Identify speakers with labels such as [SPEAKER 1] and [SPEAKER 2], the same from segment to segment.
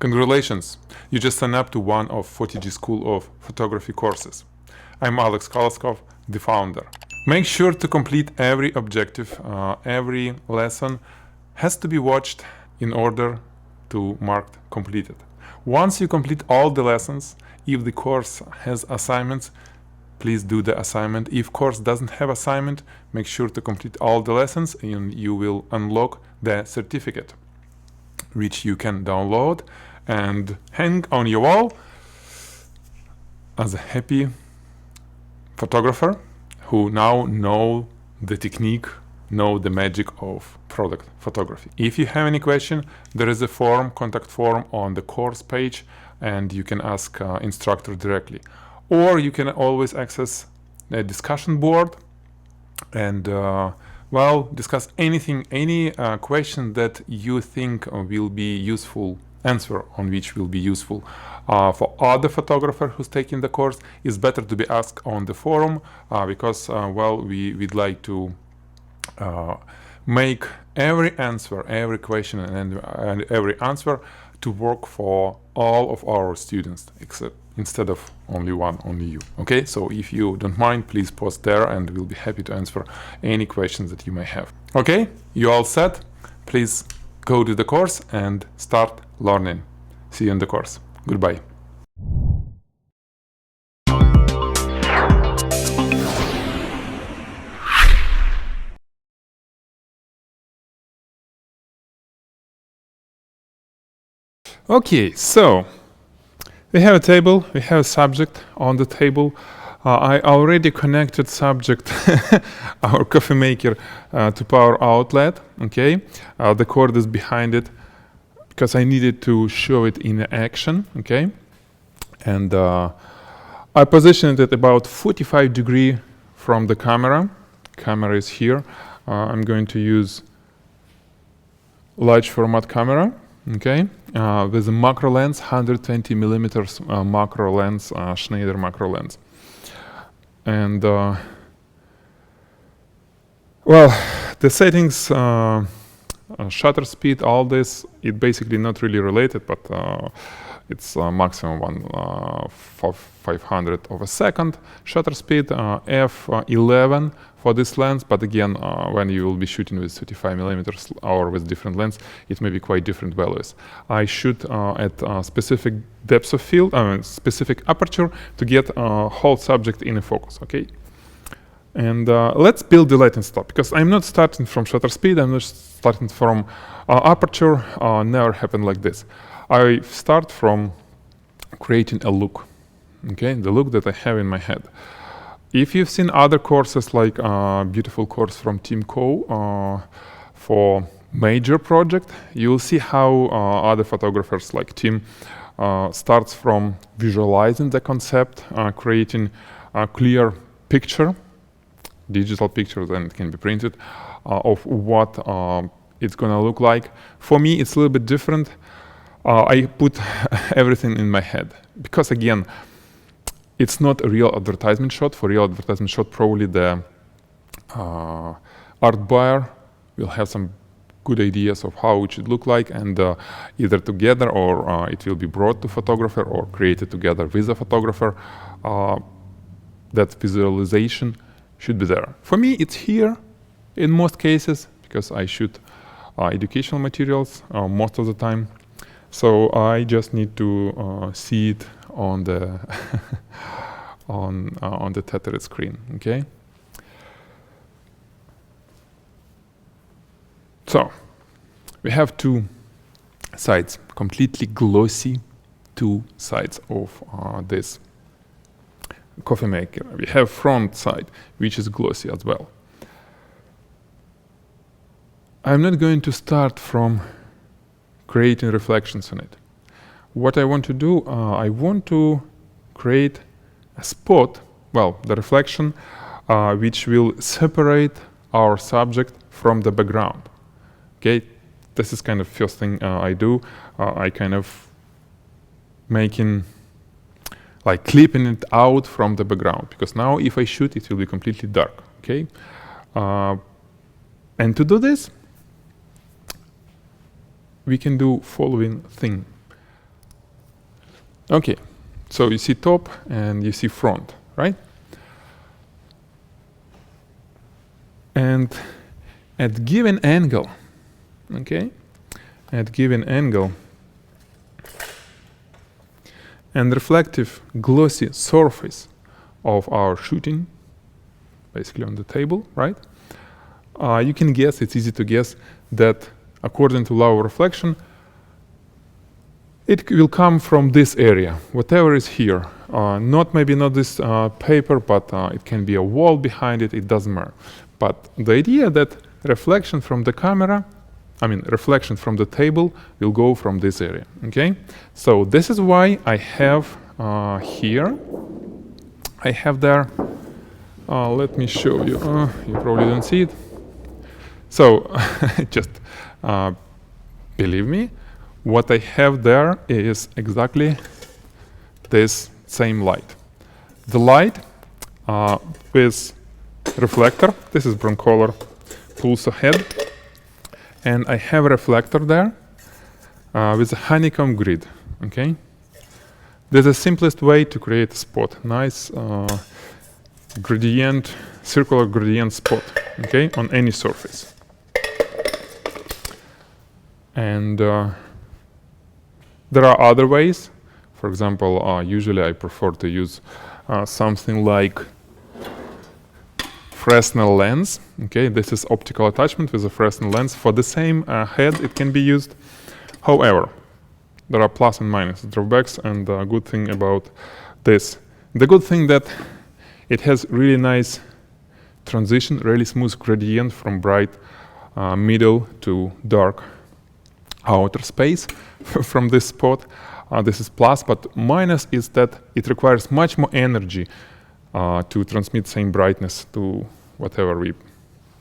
[SPEAKER 1] Congratulations! You just signed up to one of 40G School of Photography courses. I'm Alex Koloskov, the founder. Make sure to complete every objective. Every lesson has to be watched in order to mark completed. Once you complete all the lessons, if the course has assignments, please do the assignment. If course doesn't have assignment, make sure to complete all the lessons and you will unlock the certificate, which you can download and hang on your wall as a happy photographer who now know the technique, know the magic of product photography. If you have any question, there is a form, contact form on the course page, and you can ask instructor directly. Or you can always access a discussion board and discuss anything, any question that you think will be useful, answer on which will be useful for other photographer who's taking the course. Is better to be asked on the forum because we'd like to make every answer, every question and every answer to work for all of our students, instead of only you. Okay, so if you don't mind, please post there and we'll be happy to answer any questions that you may have. Okay, you all set? Please go to the course and start learning. See you in the course. Goodbye. Okay, so we have a table, we have a subject on the table. I already connected subject, our coffee maker, to power outlet. Okay, the cord is behind it because I needed to show it in action. Okay, and I positioned it about 45 degrees from the camera. Camera is here. I'm going to use large format camera. Okay, with a macro lens, 120 millimeters macro lens, Schneider macro lens. And the settings, shutter speed, all this, it basically not really related, but it's maximum 500 of a second shutter speed, f11 for this lens, but again, when you will be shooting with 35 millimeters or with different lens, it may be quite different values. I shoot at specific depth of field, specific aperture to get whole subject in a focus. Okay, and let's build the light and stop, because I'm not starting from shutter speed, I'm not starting from aperture. Never happened like this. I start from creating a look. Okay, the look that I have in my head. If you've seen other courses, like beautiful course from Team Co for major project, you'll see how other photographers like Tim starts from visualizing the concept, creating a clear picture, digital picture, then it can be printed, of what it's gonna look like. For me, it's a little bit different. I put everything in my head, because again, it's not a real advertisement shot. For real advertisement shot, probably the art buyer will have some good ideas of how it should look like, and either together or it will be brought to photographer or created together with a photographer. That visualization should be there. For me, it's here in most cases, because I shoot educational materials most of the time. So I just need to see it on the on the tethered screen. Okay. So we have two sides, completely glossy, two sides of this coffee maker. We have front side, which is glossy as well. I'm not going to start from creating reflections on it. What I want to do, I want to create a spot, the reflection, which will separate our subject from the background. Okay, this is kind of first thing I do. I kind of making, like clipping it out from the background, because now if I shoot, it will be completely dark. Okay, and to do this, we can do following thing. Okay, so you see top and you see front, right? And at given angle, okay, at given angle, and reflective glossy surface of our shooting, basically on the table, right? You can guess, it's easy to guess, that according to law of reflection, it will come from this area, whatever is here. Maybe not this paper, but it can be a wall behind it, it doesn't matter. But the idea that reflection from the camera, reflection from the table will go from this area, okay? So this is why I have here, I have there, let me show you, you probably don't see it. So just believe me, what I have there is exactly this same light. The light with reflector, this is broncolor pulsar head, and I have a reflector there with a honeycomb grid, okay? This is the simplest way to create a spot, nice gradient, circular gradient spot, okay, on any surface. And there are other ways. For example, usually I prefer to use something like Fresnel lens. Okay, this is optical attachment with a Fresnel lens. For the same head, it can be used. However, there are plus and minus drawbacks, and the good thing about this, the good thing that it has really nice transition, really smooth gradient from bright middle to dark outer space from this spot. This is plus, but minus is that it requires much more energy to transmit same brightness to whatever we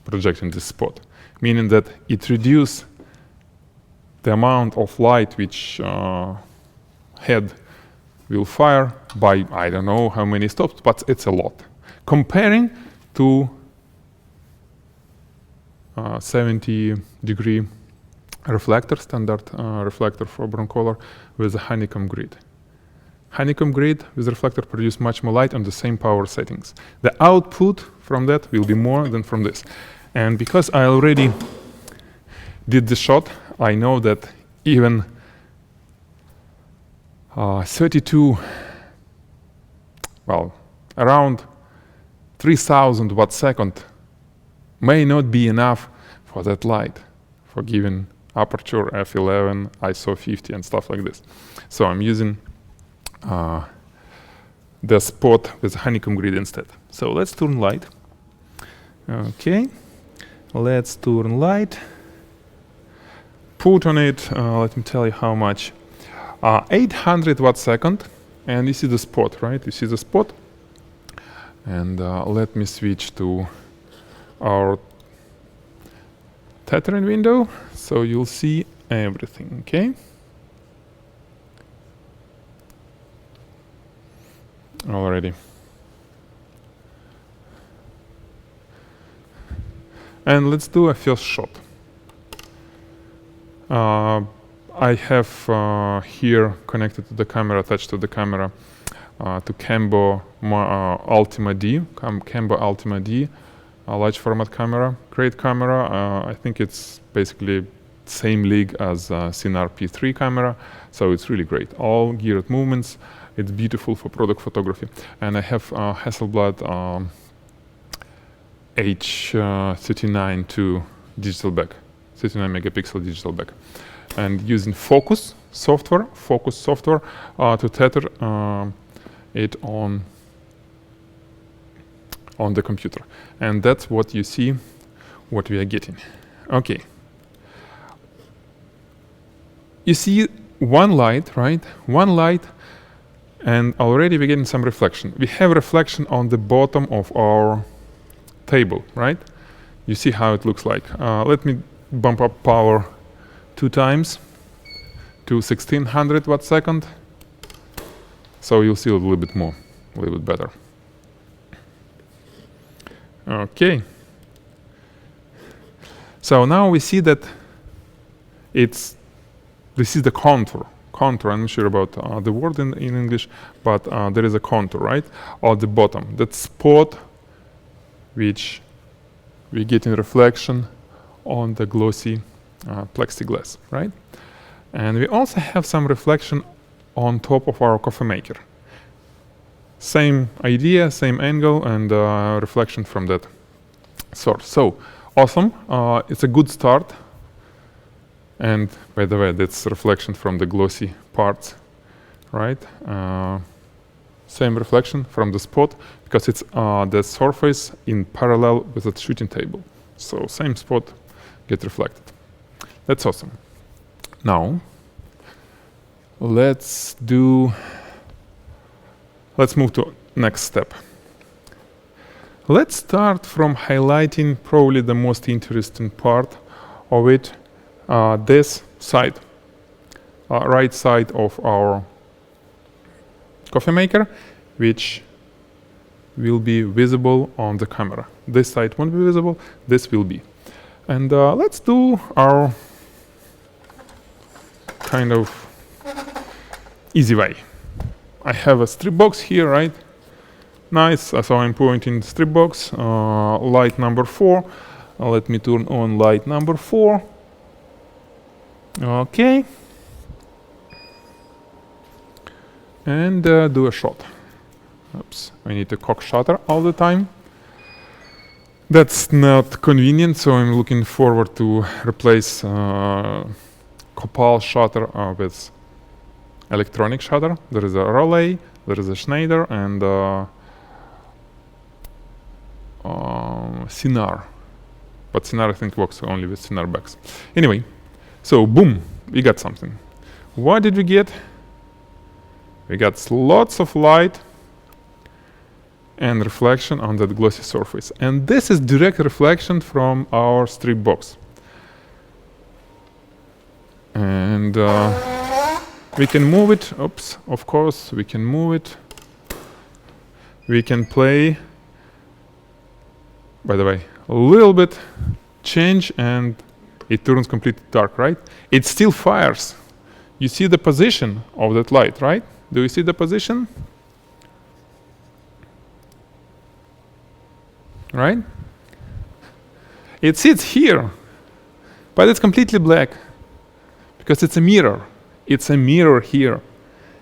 [SPEAKER 1] project in this spot, meaning that it reduces the amount of light which head will fire by I don't know how many stops, but it's a lot. Comparing to 70-degree reflector, standard reflector for broncolor with a honeycomb grid. Honeycomb grid with reflector produce much more light on the same power settings. The output from that will be more than from this. And because I already did the shot, I know that even 32, well, around 3000 watt-second may not be enough for that light, for given aperture, f11, ISO 50 and stuff like this. So I'm using the spot with honeycomb grid instead. So let's turn light. Okay, let's turn light. Put on it, let me tell you how much. 800 watt-second, and you see the spot, right? You see the spot. And let me switch to our tethering window, so you'll see everything, okay? Already. And let's do a first shot. I have here connected to the camera, attached to the camera, to Cambo Ultima D, Cambo Ultima D, a large format camera, great camera. I think it's basically same league as CNR P3 camera, so it's really great. All geared movements. It's beautiful for product photography. And I have Hasselblad H39 digital back, 39 megapixel digital back, and using focus software to tether it on the computer. And that's what you see, what we are getting. Okay. You see one light, right? One light, and already we're getting some reflection. We have reflection on the bottom of our table, right? You see how it looks like. Let me bump up power 2 times to 1600 watt-second. So you'll see a little bit more, a little bit better. Okay. So now we see that this is the contour, contour. I'm not sure about the word in English, but there is a contour, right, at the bottom. That spot which we get in reflection on the glossy plexiglass, right? And we also have some reflection on top of our coffee maker. Same idea, same angle, and reflection from that source. So awesome, it's a good start. And by the way, that's reflection from the glossy parts, right? Same reflection from the spot, because it's the surface in parallel with the shooting table. So same spot get reflected. That's awesome. Now, let's move to next step. Let's start from highlighting probably the most interesting part of it, this side, right side of our coffee maker, which will be visible on the camera. This side won't be visible, this will be. And let's do our kind of easy way. I have a strip box here, right? Nice, so I'm pointing strip box, light number 4. Let me turn on light number 4. Okay. And do a shot. Oops, I need a cock shutter all the time. That's not convenient, so I'm looking forward to replace Copal shutter with electronic shutter. There is a Relay, there is a Schneider, and Sinar. But Sinar, I think, works only with Sinar bags. Anyway, so boom, we got something. What did we get? We got lots of light and reflection on that glossy surface. And this is direct reflection from our strip box. And we can move it. Oops, of course, we can move it. We can play, by the way, a little bit change and it turns completely dark, right? It still fires. You see the position of that light, right? Do you see the position? Right? It sits here, but it's completely black because it's a mirror. It's a mirror here.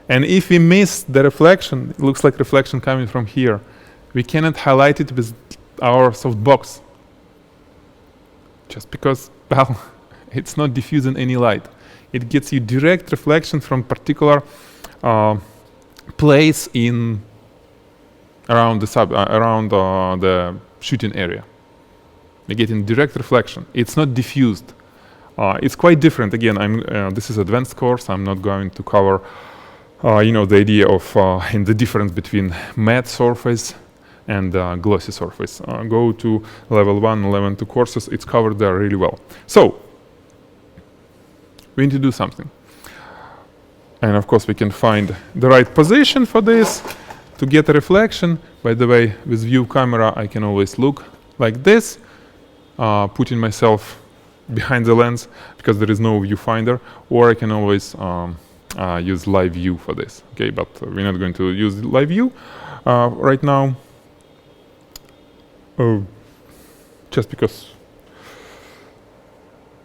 [SPEAKER 1] And if we miss the reflection, it looks like reflection coming from here. We cannot highlight it with our softbox. Just because, well, it's not diffusing any light. It gets you direct reflection from particular place in around the shooting area. You're getting direct reflection. It's not diffused. It's quite different. Again, this is advanced course. I'm not going to cover, the idea of in the difference between matte surface and glossy surface. Go to level 1 and level 2 courses. It's covered there really well. So we need to do something. And of course, we can find the right position for this to get a reflection. By the way, with view camera, I can always look like this, putting myself behind the lens because there is no viewfinder, or I can always use live view for this. Okay, but we're not going to use live view right now, just because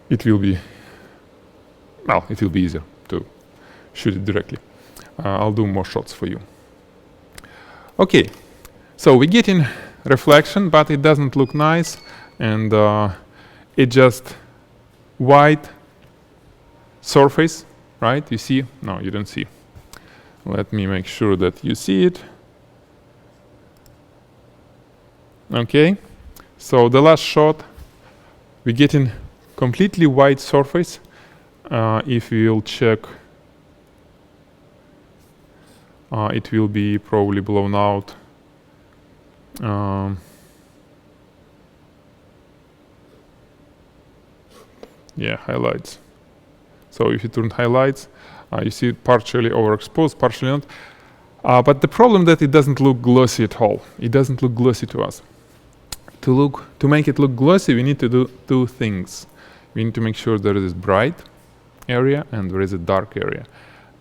[SPEAKER 1] it will be easier to shoot it directly. I'll do more shots for you. Okay, so we get in reflection, but it doesn't look nice, and it just white surface, right? You see? No, you don't see. Let me make sure that you see it. Okay, so the last shot, we get in completely white surface. If we will check, it will be probably blown out. Yeah, highlights. So if you turn highlights, you see it partially overexposed, partially not. But the problem that it doesn't look glossy at all. It doesn't look glossy to us. To make it look glossy, we need to do two things. We need to make sure there is this bright area and there is a dark area.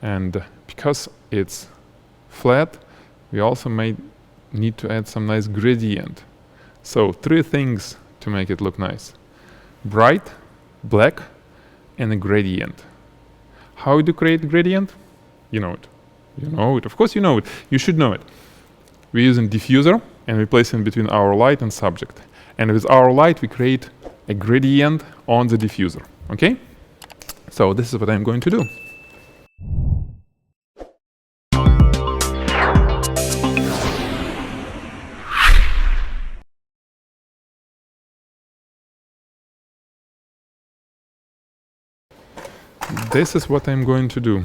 [SPEAKER 1] And because it's flat, we also may need to add some nice gradient. So 3 things to make it look nice: bright, black, and a gradient. How do you create gradient? You know it. You know it. Of course you know it. You should know it. We're using diffuser, and we place it between our light and subject. And with our light, we create a gradient on the diffuser. Okay? So this is what I'm going to do. This is what I'm going to do.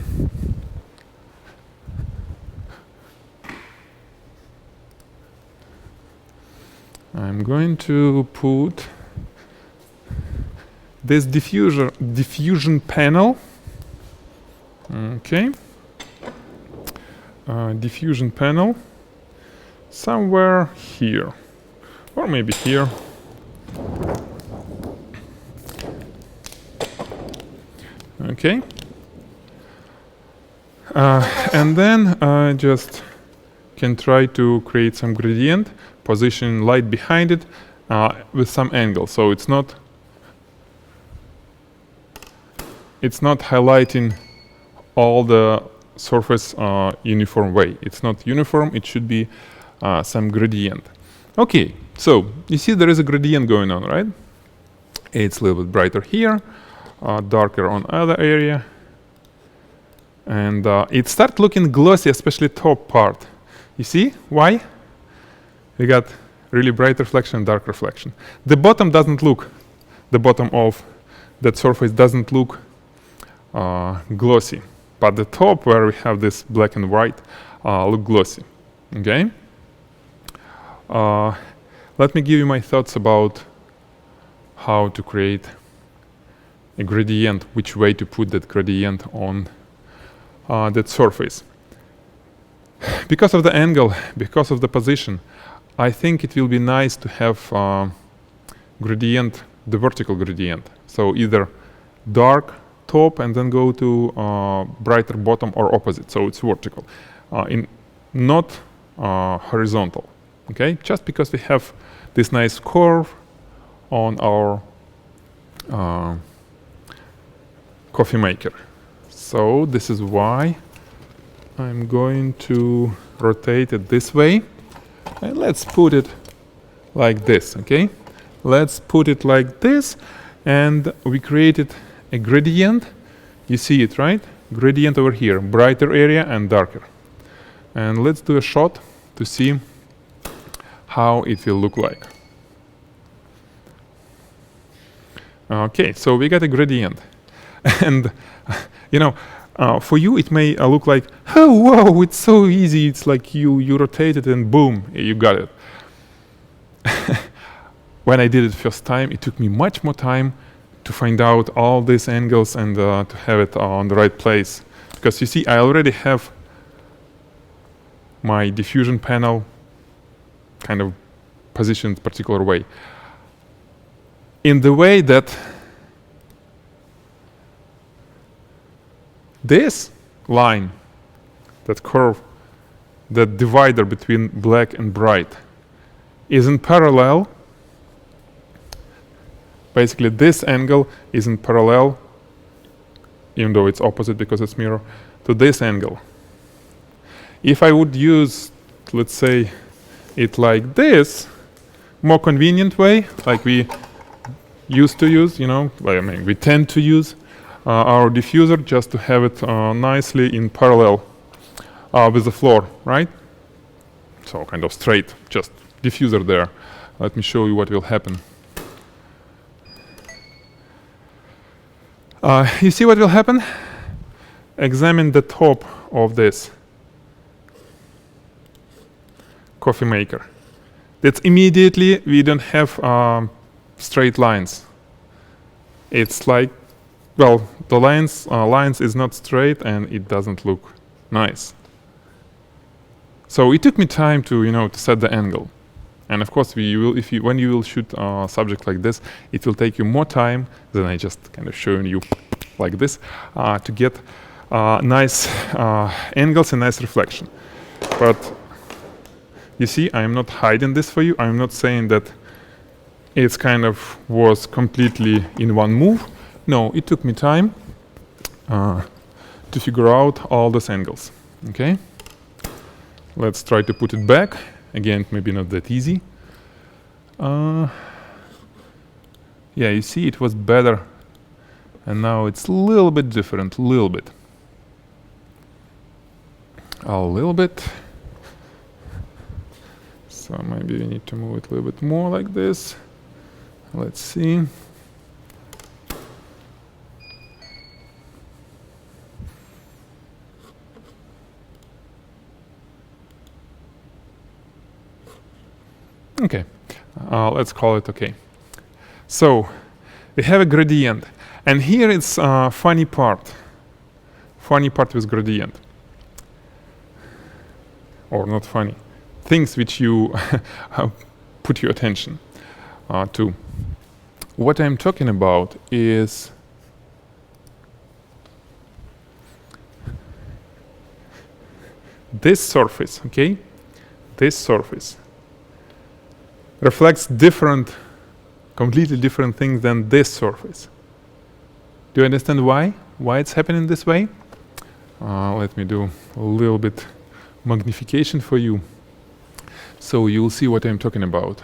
[SPEAKER 1] I'm going to put this diffusion panel. Okay. Diffusion panel somewhere here, or maybe here. Okay. And then I just can try to create some gradient, position light behind it with some angle. So it's not highlighting all the surface uniform way. It's not uniform, it should be some gradient. Okay, so you see there is a gradient going on, right? It's a little bit brighter here, darker on other area. And it starts looking glossy, especially top part. You see why? We got really bright reflection and dark reflection. The bottom doesn't look, the bottom of that surface doesn't look glossy. But the top, where we have this black and white, look glossy. Okay? Let me give you my thoughts about how to create a gradient, which way to put that gradient on that surface. Because of the angle, because of the position, I think it will be nice to have gradient, the vertical gradient. So either dark top and then go to brighter bottom, or opposite. So it's vertical, not horizontal. Okay, just because we have this nice curve on our coffee maker. So this is why I'm going to rotate it this way. And let's put it like this, okay? Let's put it like this, and we created a gradient. You see it, right? Gradient over here, brighter area and darker. And let's do a shot to see how it will look like. Okay, so we got a gradient. And, you know, for you it may look like, oh, whoa, it's so easy. It's like you rotate it and boom, you got it. When I did it first time, it took me much more time to find out all these angles and to have it on the right place. Because you see, I already have my diffusion panel kind of positioned particular way. In the way that this line, that curve, that divider between black and bright, is in parallel. Basically, this angle is in parallel, even though it's opposite because it's mirror, to this angle. If I would use, let's say, it like this, more convenient way, like we used to use, you know, I mean, we tend to use our diffuser just to have it nicely in parallel with the floor, right? So kind of straight, just diffuser there. Let me show you what will happen. You see what will happen? Examine the top of this coffee maker. That's immediately we don't have straight lines. It's like, well, the lines is not straight and it doesn't look nice. So it took me time to, you know, to set the angle. And of course, when you will shoot a subject like this, it will take you more time than I just kind of showing you like this to get nice angles and nice reflection. But you see, I'm not hiding this for you. I'm not saying that it's kind of was completely in one move. No, it took me time to figure out all those angles. Okay, let's try to put it back. Again, maybe not that easy. Yeah, you see, it was better, and now it's a little bit different, a little bit. So maybe we need to move it a little bit more like this. Let's see. Okay, let's call it okay. So we have a gradient, and here it's funny part with gradient, or not funny, things which you put your attention to. What I'm talking about is this surface, okay? This surface reflects completely different things than this surface. Do you understand why? Why it's happening this way? Let me do a little bit magnification for you, so you'll see what I'm talking about.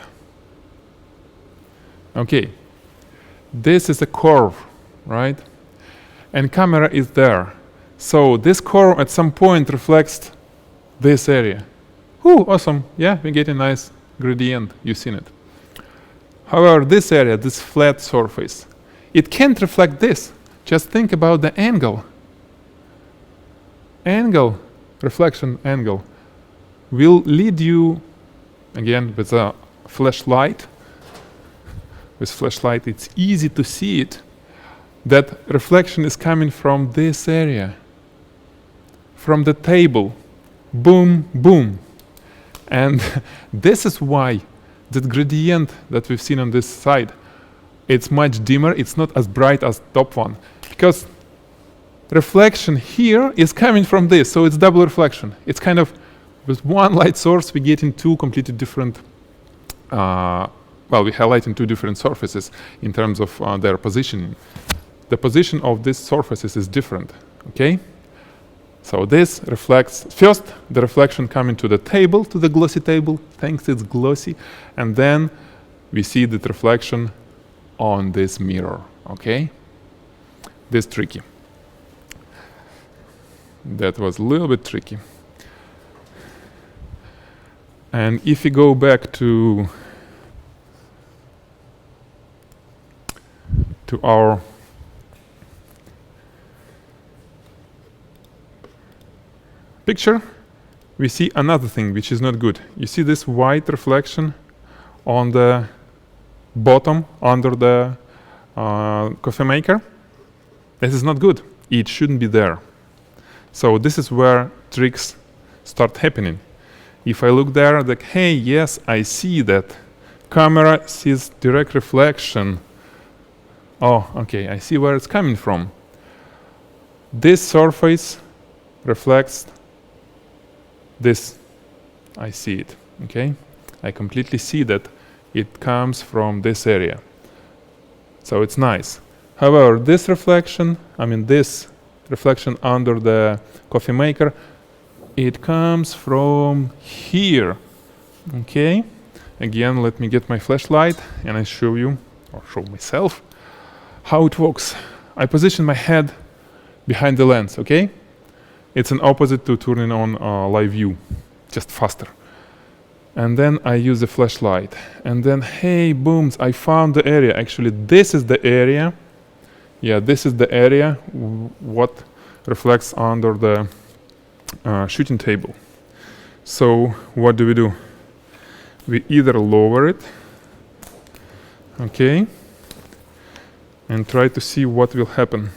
[SPEAKER 1] Okay, this is a curve, right? And camera is there. So this curve at some point reflects this area. Ooh, awesome. Yeah, we get a nice gradient. You've seen it. However, this area, this flat surface, it can't reflect this. Just think about the angle. Reflection angle will lead you, again, with a flashlight. With flashlight, it's easy to see it, that reflection is coming from this area, from the table. Boom, boom. And this is why that gradient that we've seen on this side, it's much dimmer, it's not as bright as top one, because reflection here is coming from this, so it's double reflection. It's kind of, with one light source we get in two completely different, we highlight in two different surfaces in terms of their positioning. The position of these surfaces is different, okay? So this reflects, first the reflection coming to the table, to the glossy table, thanks it's glossy, and then we see the reflection on this mirror, okay? This tricky. That was a little bit tricky. And if we go back to our picture, we see another thing which is not good. You see this white reflection on the bottom under the coffee maker? This is not good. It shouldn't be there. So this is where tricks start happening. If I look there, like, hey, yes, I see that camera sees direct reflection. Oh, okay, I see where it's coming from. This surface reflects this. I see it, okay? I completely see that it comes from this area. So it's nice. However, this reflection under the coffee maker, it comes from here, okay? Again, let me get my flashlight and I show you, or show myself, how it works. I position my head behind the lens, okay? It's an opposite to turning on live view, just faster. And then I use the flashlight. And then, hey, booms, I found the area. Actually, this is the area. Yeah, this is the area what reflects under the shooting table. So what do? We either lower it, okay, and try to see what will happen.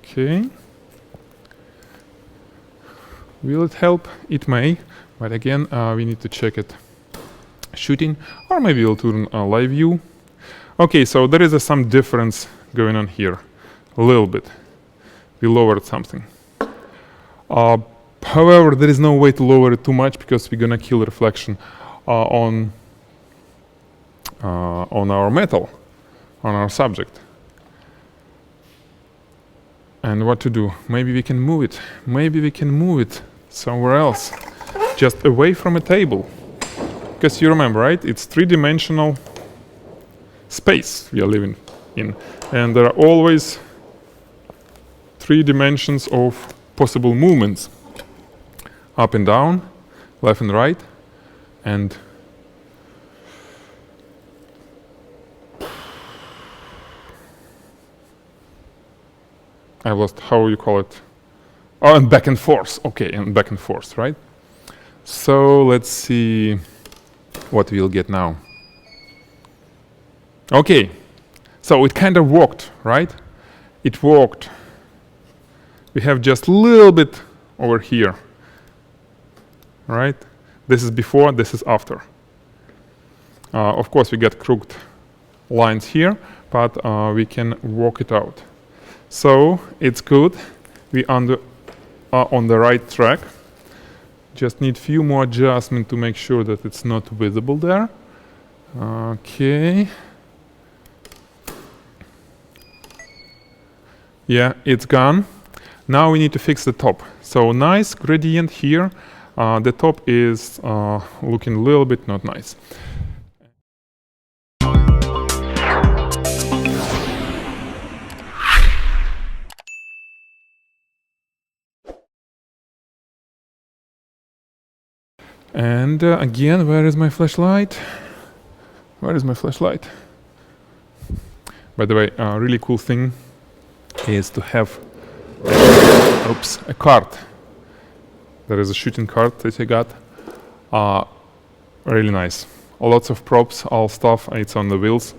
[SPEAKER 1] Okay. Will it help? It may, but again, we need to check it shooting, or maybe we'll turn a live view. Okay, so there is some difference going on here, a little bit. We lowered something. However, there is no way to lower it too much because we're gonna kill reflection on our metal, on our subject. And what to do? Maybe we can move it. Maybe we can move it somewhere else, just away from a table. Because you remember, right? It's three-dimensional space we are living in, and there are always 3 dimensions of possible movements: up and down, left and right, and I lost how you call it. Oh, and back and forth. Okay, and back and forth, right? So let's see what we'll get now. Okay, so it kind of worked, right? It worked. We have just a little bit over here, right? This is before, this is after. Of course, we get crooked lines here, but we can work it out. So it's good. We are on the right track. Just need few more adjustments to make sure that it's not visible there. Okay. Yeah, it's gone. Now we need to fix the top. So nice gradient here. The top is looking a little bit not nice. And again, where is my flashlight? Where is my flashlight? By the way, a really cool thing is to have a card. There is a shooting card that I got. Really nice. Lots of props, all stuff. It's on the wheels.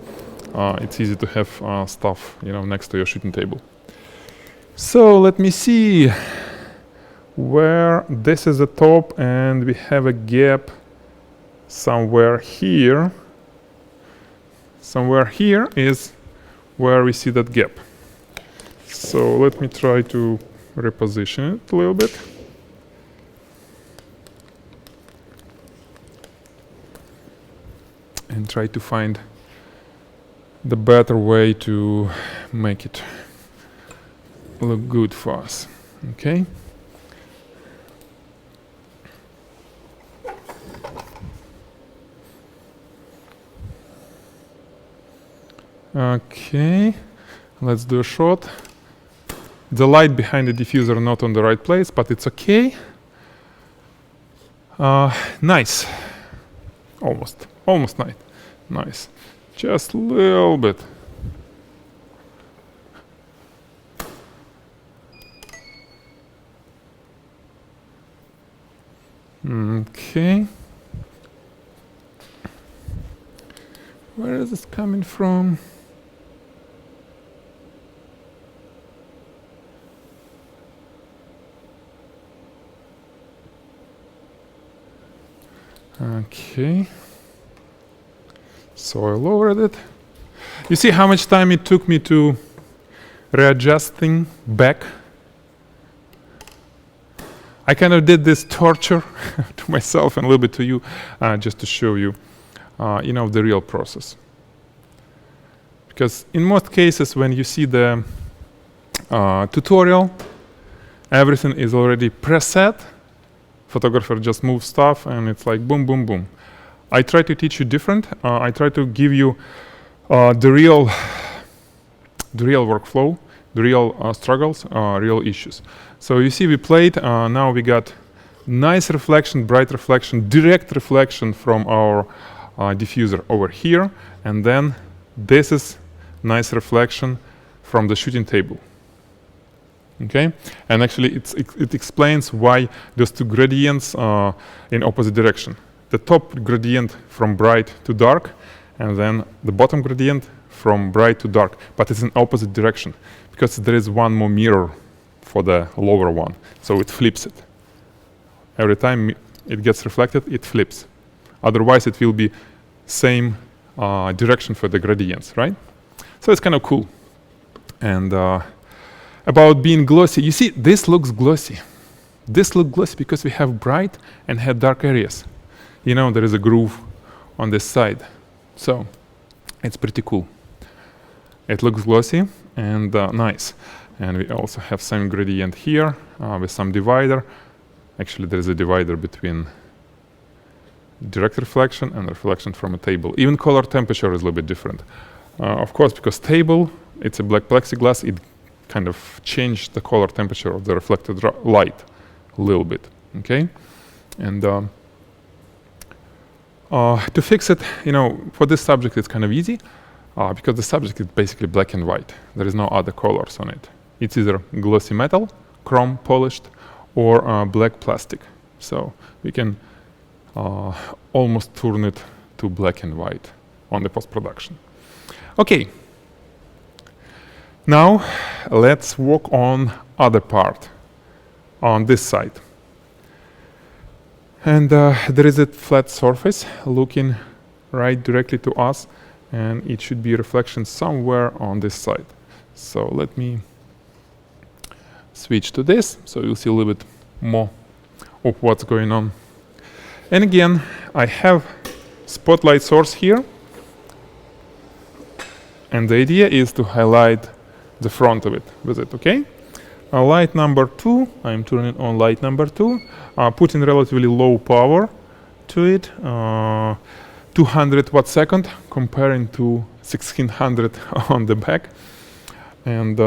[SPEAKER 1] It's easy to have stuff, next to your shooting table. So let me see. Where this is the top and we have a gap somewhere here. Somewhere here is where we see that gap. So let me try to reposition it a little bit. And try to find the better way to make it look good for us. Okay. Okay, let's do a shot. The light behind the diffuser not on the right place, but it's okay. Nice. Almost nice. Just a little bit. Okay. Where is this coming from? Okay, so I lowered it. You see how much time it took me to readjust things back? I kind of did this torture to myself and a little bit to you, just to show you, the real process. Because in most cases, when you see the tutorial, everything is already preset. Photographer just moves stuff and it's like boom, boom, boom. I try to teach you different. I try to give you the real workflow, the real struggles, real issues. So you see we played, now we got nice reflection, bright reflection, direct reflection from our diffuser over here. And then this is nice reflection from the shooting table. Okay, and actually it explains why those two gradients are in opposite direction. The top gradient from bright to dark, and then the bottom gradient from bright to dark, but it's in opposite direction because there is one more mirror for the lower one, so it flips it. Every time it gets reflected, it flips. Otherwise, it will be same direction for the gradients, right? So it's kind of cool. And about being glossy, you see, this looks glossy. This looks glossy because we have bright and have dark areas. You know, there is a groove on this side. So it's pretty cool. It looks glossy and nice. And we also have some gradient here with some divider. Actually, there is a divider between direct reflection and reflection from a table. Even color temperature is a little bit different. Of course, because table, it's a black plexiglass, it kind of changed the color temperature of the reflected light a little bit, okay? And to fix it, you know, for this subject, it's kind of easy because the subject is basically black and white. There is no other colors on it. It's either glossy metal, chrome polished, or black plastic. So we can almost turn it to black and white on the post-production. Okay. Now let's work on other part on this side. And there is a flat surface looking right directly to us, and it should be a reflection somewhere on this side. So let me switch to this, so you'll see a little bit more of what's going on. And again, I have spotlight source here, and the idea is to highlight the front of it with it, okay? Light number 2, I'm turning on light number 2, putting relatively low power to it, 200 watt second comparing to 1600 on the back, and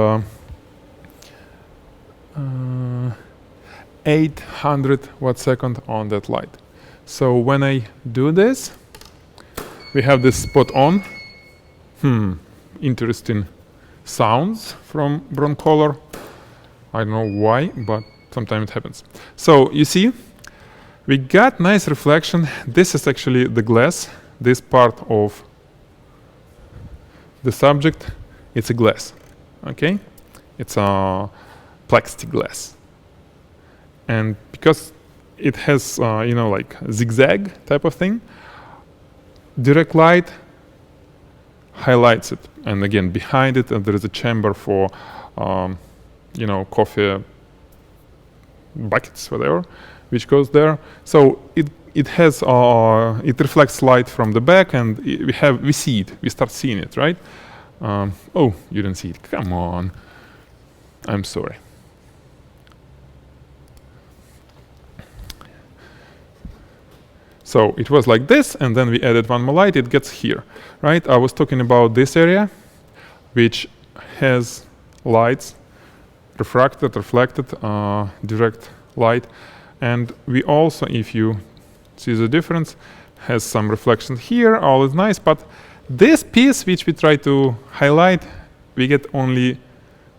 [SPEAKER 1] 800 watt second on that light. So when I do this, we have this spot on. Interesting sounds from broncolor. I don't know why, but sometimes it happens. So you see, we got nice reflection. This is actually the glass. This part of the subject, it's a glass, okay? It's a plexiglass. And because it has, you know, like zigzag type of thing, direct light highlights it. And again, behind it, there is a chamber for, you know, coffee buckets, whatever, which goes there. So it has, it reflects light from the back, and we see it. We start seeing it, right? Oh, you didn't see it. Come on. I'm sorry. So it was like this, and then we added one more light. It gets here, right? I was talking about this area, which has lights, refracted, reflected, direct light. And we also, if you see the difference, has some reflection here. All is nice, but this piece, which we try to highlight, we get only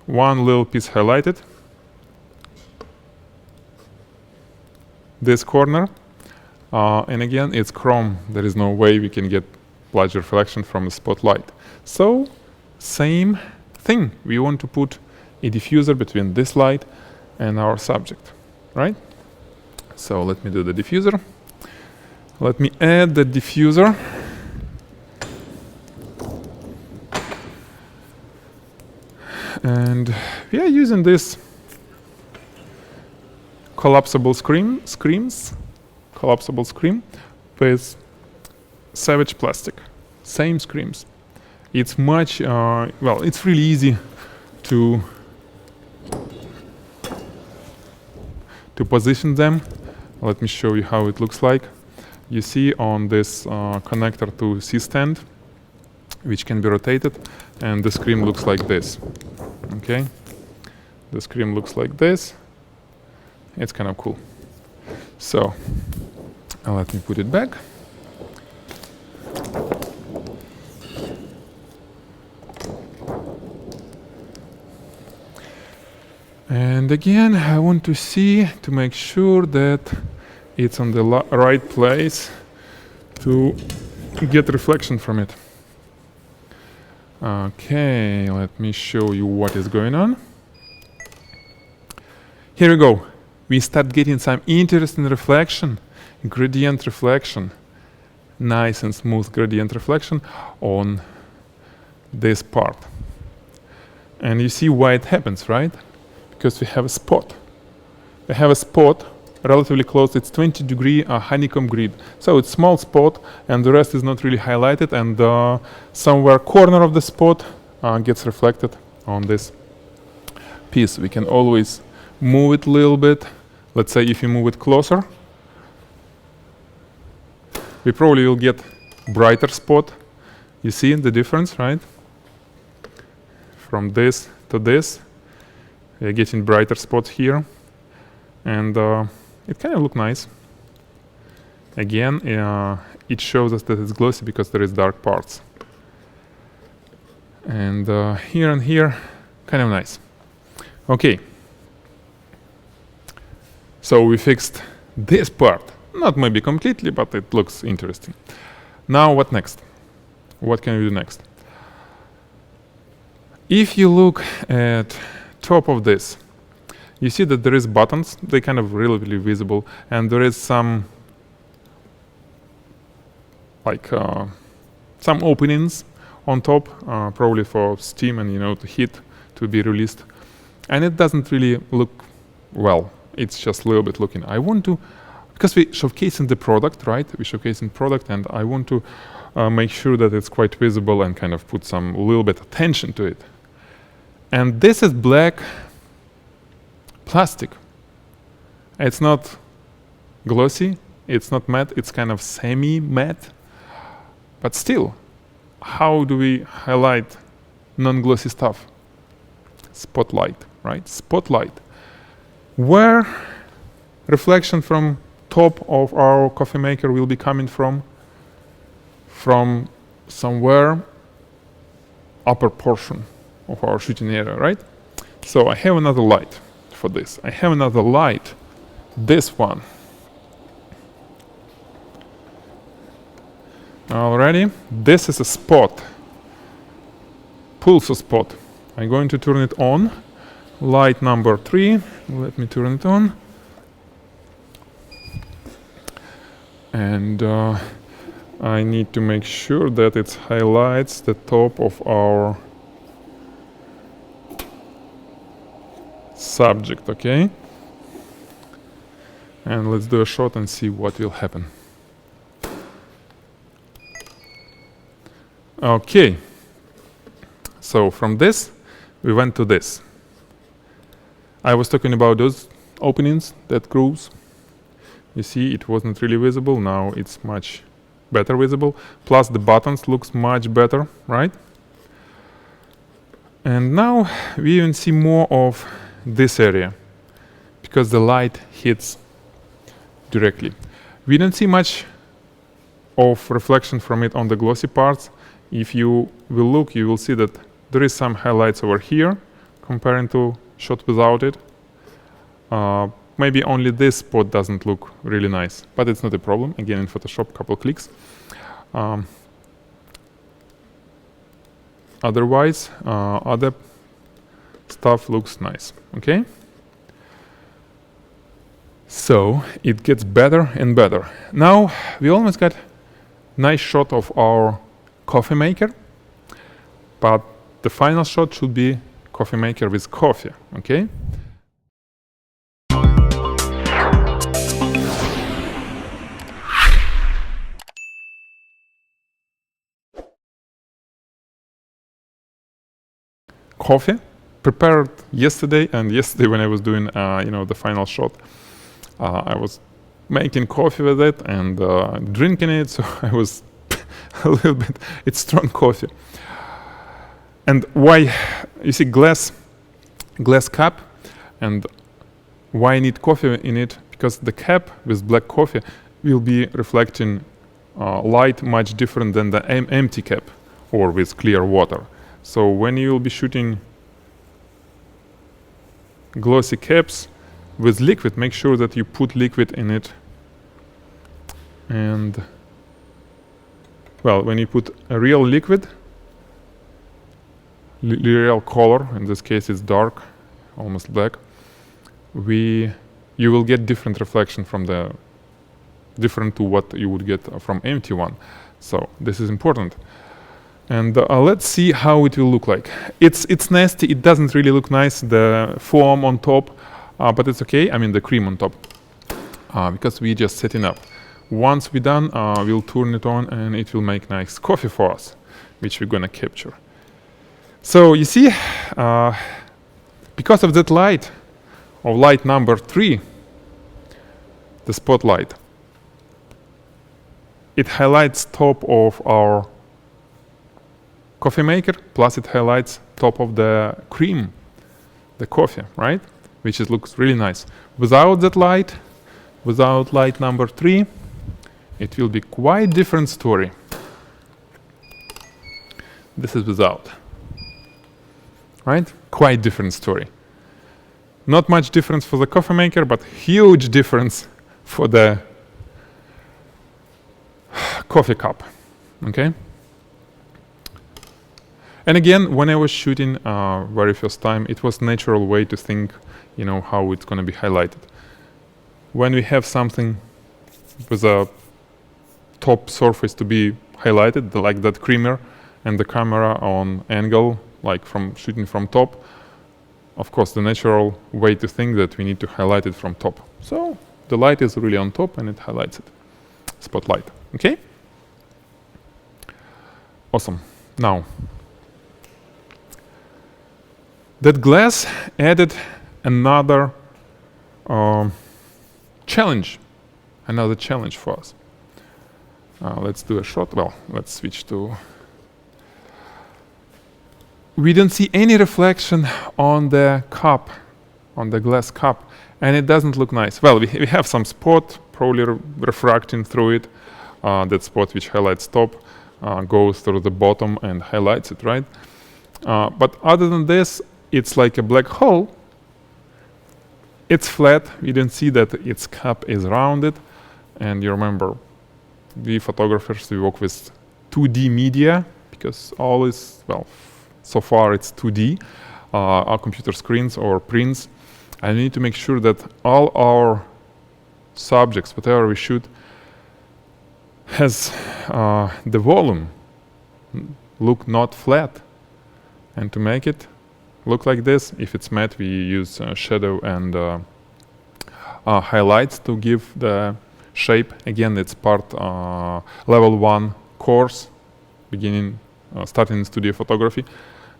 [SPEAKER 1] one little piece highlighted. This corner. And again, it's chrome. There is no way we can get large reflection from the spotlight. So, same thing. We want to put a diffuser between this light and our subject, right? So let me do the diffuser. Let me add the diffuser. And we are using this collapsible collapsible screen with Savage plastic, same screens. It's much, well, it's really easy to position them. Let me show you how it looks like. You see on this connector to C-stand, which can be rotated, and the screen looks like this, okay? The screen looks like this. It's kind of cool. So, let me put it back. And again, I want to see, to make sure that it's on the right place to get reflection from it. Okay, let me show you what is going on. Here we go. We start getting some interesting reflection, gradient reflection. nice and smooth gradient reflection on this part. And you see why it happens, right? Because we have a spot. We have a spot relatively close. It's 20-degree honeycomb grid. So it's small spot, and the rest is not really highlighted. And somewhere corner of the spot gets reflected on this piece. We can always move it a little bit. Let's say if you move it closer, we probably will get brighter spot. You see the difference, right? From this to this, we're getting brighter spots here, and it kind of look nice. Again, it shows us that it's glossy because there is dark parts. And here and here, kind of nice. Okay. So we fixed this part. Not maybe completely, but it looks interesting. Now what next? What can we do next? If you look at top of this, you see that there is buttons. They kind of relatively visible, and there is some like some openings on top, probably for steam and the heat to be released. And it doesn't really look well. It's just a little bit looking. I want to, because we showcasing the product, right? We showcasing product, and I want to make sure that it's quite visible and kind of put some little bit attention to it. And this is black plastic. It's not glossy, it's not matte, it's kind of semi-matte. But still, how do we highlight non-glossy stuff? Spotlight, right? Spotlight. Where reflection from top of our coffee maker will be coming from? From somewhere upper portion of our shooting area, right? So I have another light for this. I have another light, this one. Alrighty, this is a spot, pulsar spot. I'm going to turn it on. Light number 3, let me turn it on. And I need to make sure that it highlights the top of our subject, okay? And let's do a shot and see what will happen. Okay, so from this we went to this. I was talking about those openings, that grooves. You see, it wasn't really visible. Now it's much better visible. Plus the buttons looks much better, right? And now we even see more of this area because the light hits directly. We don't see much of reflection from it on the glossy parts. If you will look, you will see that there is some highlights over here comparing to shot without it. Maybe only this spot doesn't look really nice, but it's not a problem. Again, in Photoshop, couple clicks. Otherwise, other stuff looks nice, okay? So it gets better and better. Now we almost got nice shot of our coffee maker, but the final shot should be coffee maker with coffee, okay? Coffee prepared yesterday, and yesterday when I was doing the final shot, I was making coffee with it and drinking it, so I was a little bit, it's strong coffee. And why, you see glass cup, and why I need coffee in it? Because the cap with black coffee will be reflecting light much different than the empty cap or with clear water. So when you will be shooting glossy caps with liquid, make sure that you put liquid in it. And well, when you put a real liquid, real color, in this case it's dark, almost black, you will get different reflection from the different to what you would get from empty one. So this is important. And let's see how it will look like. It's nasty. It doesn't really look nice, the foam on top, but it's okay. I mean the cream on top, because we just setting up. Once we're done, we'll turn it on and it will make nice coffee for us, which we're gonna capture. So you see, because of that light, of light number 3, the spotlight, it highlights top of our coffee maker, plus it highlights top of the cream, the coffee, right? Which looks really nice. Without that light, without light number 3, it will be quite different story. This is without, right? Quite different story. Not much difference for the coffee maker, but huge difference for the coffee cup, okay? And again, when I was shooting very first time, it was natural way to think, you know, how it's going to be highlighted. When we have something with a top surface to be highlighted, like that creamer, and the camera on angle, like from shooting from top, of course, the natural way to think that we need to highlight it from top. So the light is really on top and it highlights it. Spotlight, okay? Awesome. Now, that glass added another challenge for us. Let's do a shot. Well, let's switch to. We don't see any reflection on the cup, on the glass cup, and it doesn't look nice. Well, we have some spot probably refracting through it. That spot which highlights top goes through the bottom and highlights it, right? But other than this, it's like a black hole. It's flat. We don't see that its cup is rounded. And you remember, we photographers, we work with 2D media because all is, well, so far it's 2D, our computer screens or prints. I need to make sure that all our subjects, whatever we shoot, has the volume look not flat. And to make it look like this, if it's matte, we use shadow and highlights to give the shape. Again, it's part level 1 course, beginning, starting in studio photography.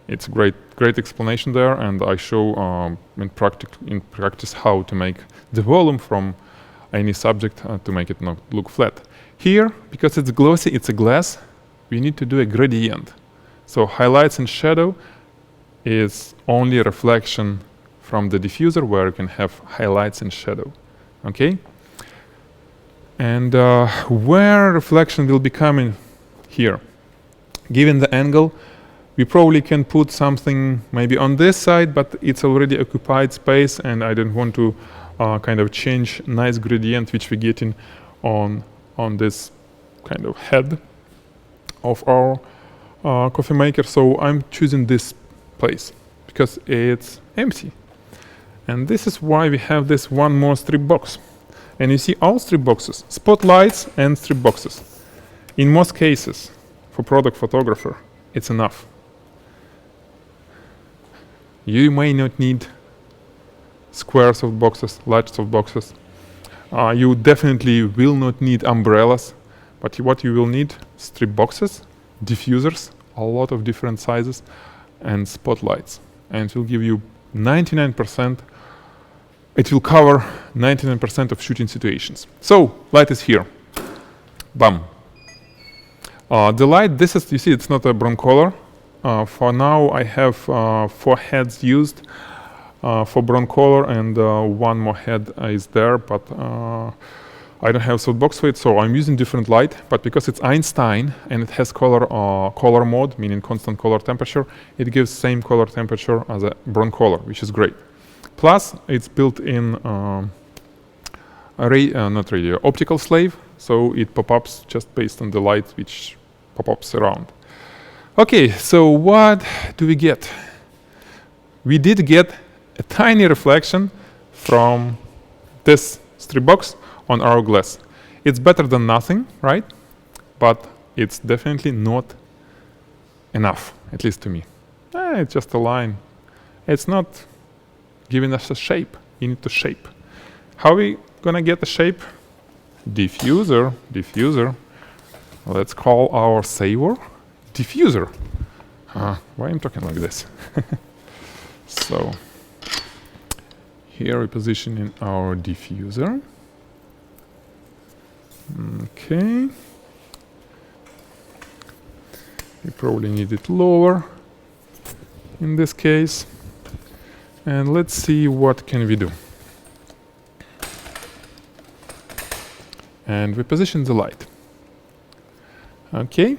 [SPEAKER 1] It's great explanation there, and I show in practice how to make the volume from any subject to make it not look flat. Here, because it's glossy, it's a glass, we need to do a gradient. So highlights and shadow is only a reflection from the diffuser where you can have highlights and shadow, okay? And where reflection will be coming here? Given the angle, we probably can put something maybe on this side, but it's already occupied space and I don't want to kind of change nice gradient which we're getting on this kind of head of our coffee maker. So I'm choosing this place because it's empty. And this is why we have this one more strip box. And you see all strip boxes, spotlights and strip boxes. In most cases, for product photographer, it's enough. You may not need squares of boxes, large of boxes. You definitely will not need umbrellas, but what you will need, strip boxes, diffusers, a lot of different sizes, and spotlights. And it will give you 99%, it will cover 99% of shooting situations. So, light is here. Bam. The light, this is, you see, it's not a broncolor. For now, I have 4 heads used for broncolor, and one more head is there, but I don't have softbox for it, so I'm using different light. But because it's Einstein and it has color mode, meaning constant color temperature, it gives same color temperature as a broncolor, which is great. Plus, it's built in optical slave, so it pop-ups just based on the light which pop-ups around. Okay, so what do we get? We did get a tiny reflection from this strip box on our glass. It's better than nothing, right? But it's definitely not enough, at least to me. It's just a line. It's not giving us a shape. You need to shape. How are we gonna get a shape? Diffuser. Let's call our saver diffuser. Why I'm talking like this? So here we position in our diffuser. Okay. We probably need it lower in this case. And let's see what can we do. And we position the light. Okay.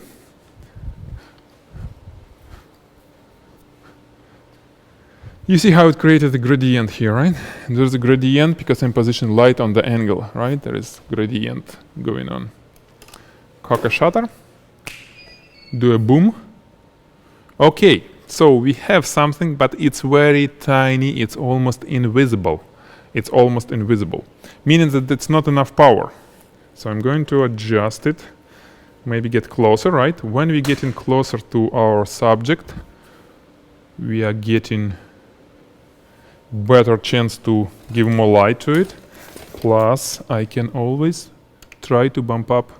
[SPEAKER 1] You see how it created a gradient here, right? There's a gradient because I'm positioning light on the angle, right? There is gradient going on. Cock a shutter. Do a boom. Okay, so we have something, but it's very tiny. It's almost invisible. It's almost invisible, meaning that it's not enough power. So I'm going to adjust it, maybe get closer, right? When we're getting closer to our subject, we are getting better chance to give more light to it. Plus, I can always try to bump up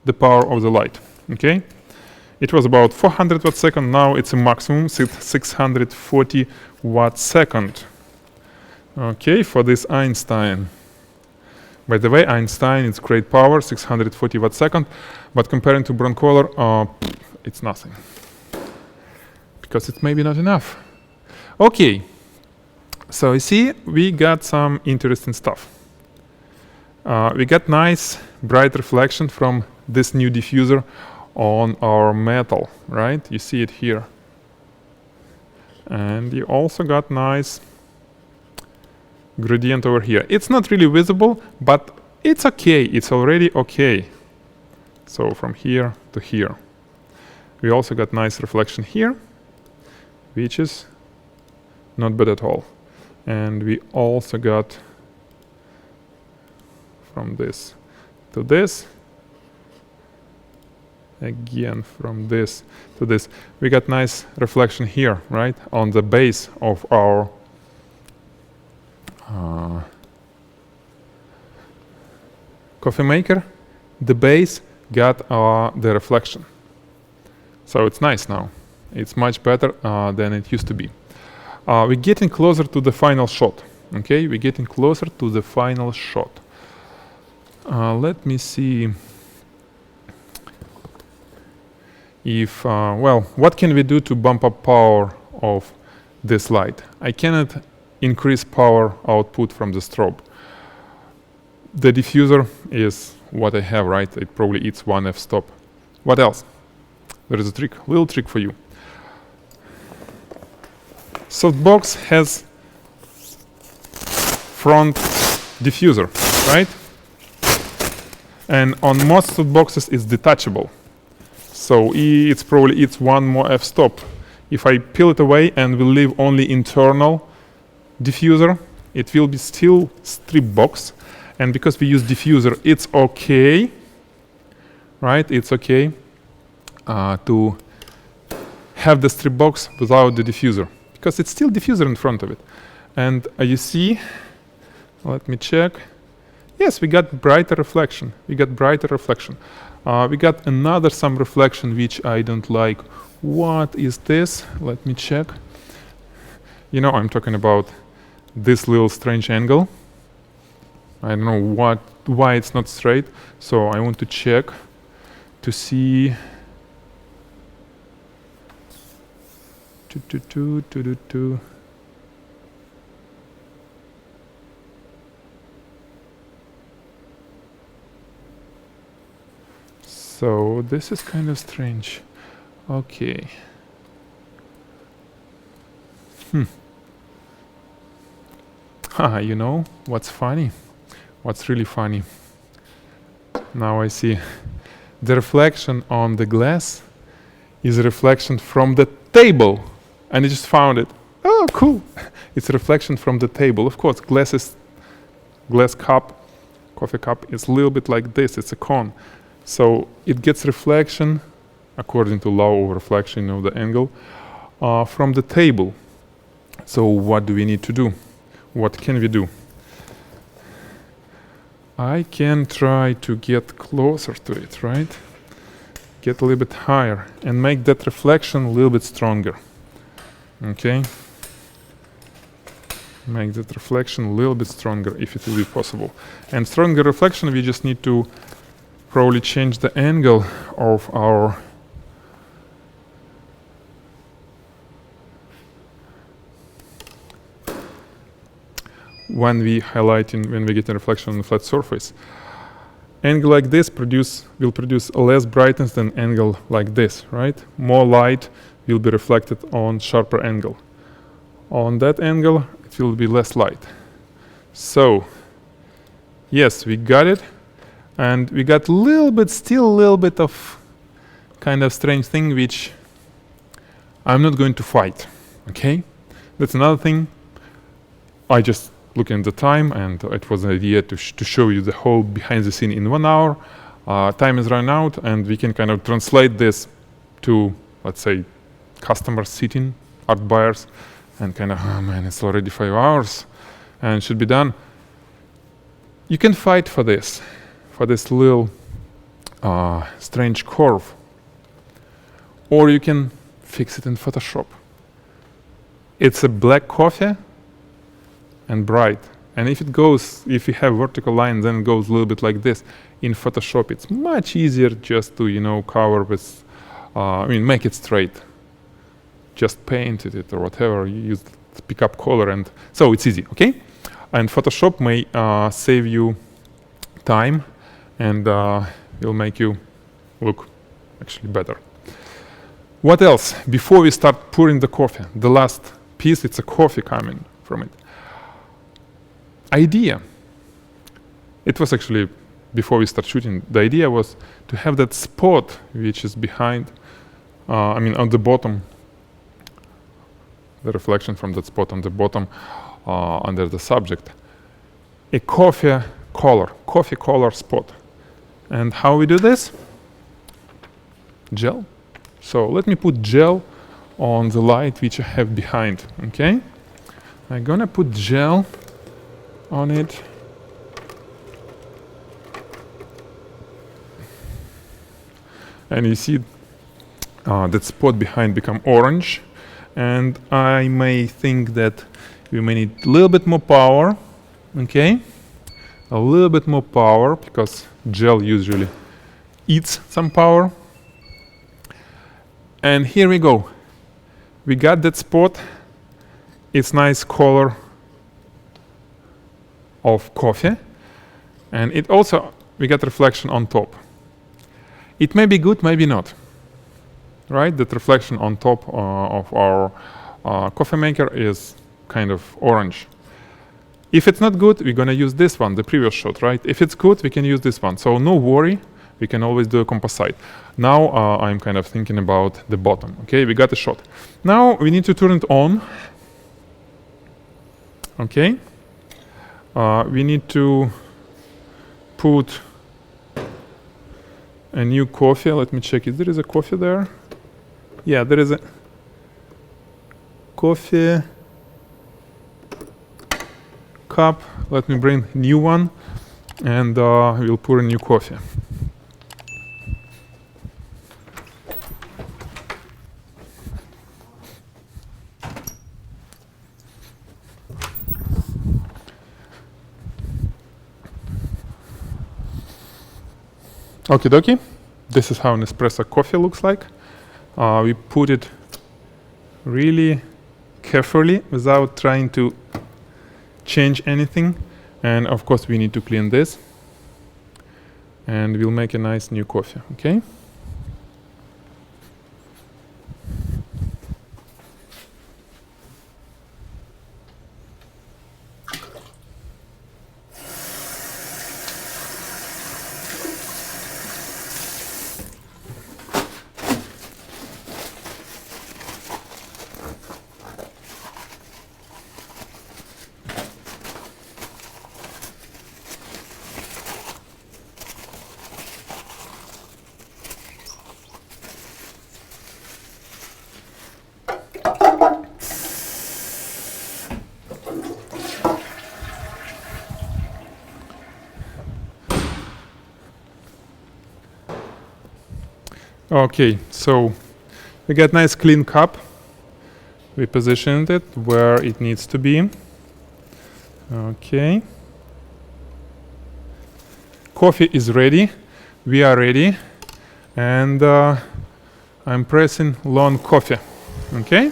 [SPEAKER 1] the power of the light, okay? It was about 400 watt second, now it's a maximum 640 watt second. Okay, for this Einstein. By the way, Einstein, it's great power, 640 watt second, but comparing to broncolor, it's nothing. Because it's maybe not enough. Okay, so you see, we got some interesting stuff. We got nice bright reflection from this new diffuser on our metal, right? You see it here. And you also got nice gradient over here. It's not really visible, but it's okay. It's already okay. So from here to here. We also got nice reflection here, which is not bad at all. And we also got from this to this. Again, from this to this. We got nice reflection here, right? On the base of our coffee maker. The base got the reflection. So it's nice now. It's much better than it used to be. We're getting closer to the final shot. Okay, we're getting closer to the final shot. Let me see if, well, what can we do to bump up power of this light? I cannot increase power output from the strobe. The diffuser is what I have, right? It probably eats one f-stop. What else? There is a trick, little trick for you. Softbox has front diffuser, right? And on most softboxes it's detachable. So it's probably eats one more f-stop. If I peel it away and will leave only internal diffuser, it will be still strip box. And because we use diffuser, it's okay, right? It's okay to have the strip box without the diffuser, because it's still diffuser in front of it. And you see, let me check. Yes, we got brighter reflection. We got brighter reflection. We got another some reflection which I don't like. What is this? Let me check. You know, I'm talking about this little strange angle. I don't know why it's not straight. So I want to check to see. So this is kind of strange. Okay. You know what's funny? What's really funny? Now I see. The reflection on the glass is a reflection from the table. And I just found it. Oh, cool. It's a reflection from the table. Of course, glass cup coffee cup is a little bit like this. It's a cone. So it gets reflection, according to law of reflection of the angle, from the table. So what do we need to do? What can we do? I can try to get closer to it, right? Get a little bit higher and make that reflection a little bit stronger. Okay? Make that reflection a little bit stronger if it will be possible. And stronger reflection, we just need to probably change the angle of our when we get a reflection on the flat surface. Angle like this will produce less brightness than angle like this, right? More light will be reflected on sharper angle. On that angle, it will be less light. So, yes, we got it. And we got still a little bit of kind of strange thing which I'm not going to fight, okay? That's another thing. I just look at the time, and it was an idea to show you the whole behind the scene in 1 hour. Time is run out, and we can kind of translate this to, let's say, customers sitting, art buyers, and kind of, oh man, it's already 5 hours, and it should be done. You can fight for this little strange curve, or you can fix it in Photoshop. It's a black coffee and bright, and if you have vertical line, then it goes a little bit like this. In Photoshop, it's much easier just to cover with, make it straight. Just paint it or whatever. You use pick up color, and so it's easy, okay? And Photoshop may save you time, and will make you look actually better. What else? Before we start pouring the coffee, the last piece, it's a coffee coming from it. Idea. It was actually before we start shooting. The idea was to have that spot which is behind, on the bottom, the reflection from that spot on the bottom under the subject. A coffee color spot. And how we do this? Gel. So let me put gel on the light which I have behind, okay? I'm gonna put gel on it. And you see that spot behind become orange. And I may think that we may need a little bit more power, okay? A little bit more power, because gel usually eats some power. And here we go. We got that spot. It's nice color of coffee. And it also, we got reflection on top. It may be good, maybe not. Right? That reflection on top of our coffee maker is kind of orange. If it's not good, we're gonna use this one, the previous shot, right? If it's good, we can use this one. So no worry, we can always do a composite. Now I'm kind of thinking about the bottom. Okay, we got the shot. Now we need to turn it on. Okay. We need to put a new coffee. Let me check if there is a coffee there. Yeah, there is a coffee cup. Let me bring new one, and we'll pour a new coffee. Okie dokie. This is how an espresso coffee looks like. We put it really carefully without trying to change anything. And of course we need to clean this. And we'll make a nice new coffee, okay? Okay, so we got nice clean cup. We positioned it where it needs to be. Okay. Coffee is ready. We are ready. And I'm pressing long coffee. Okay.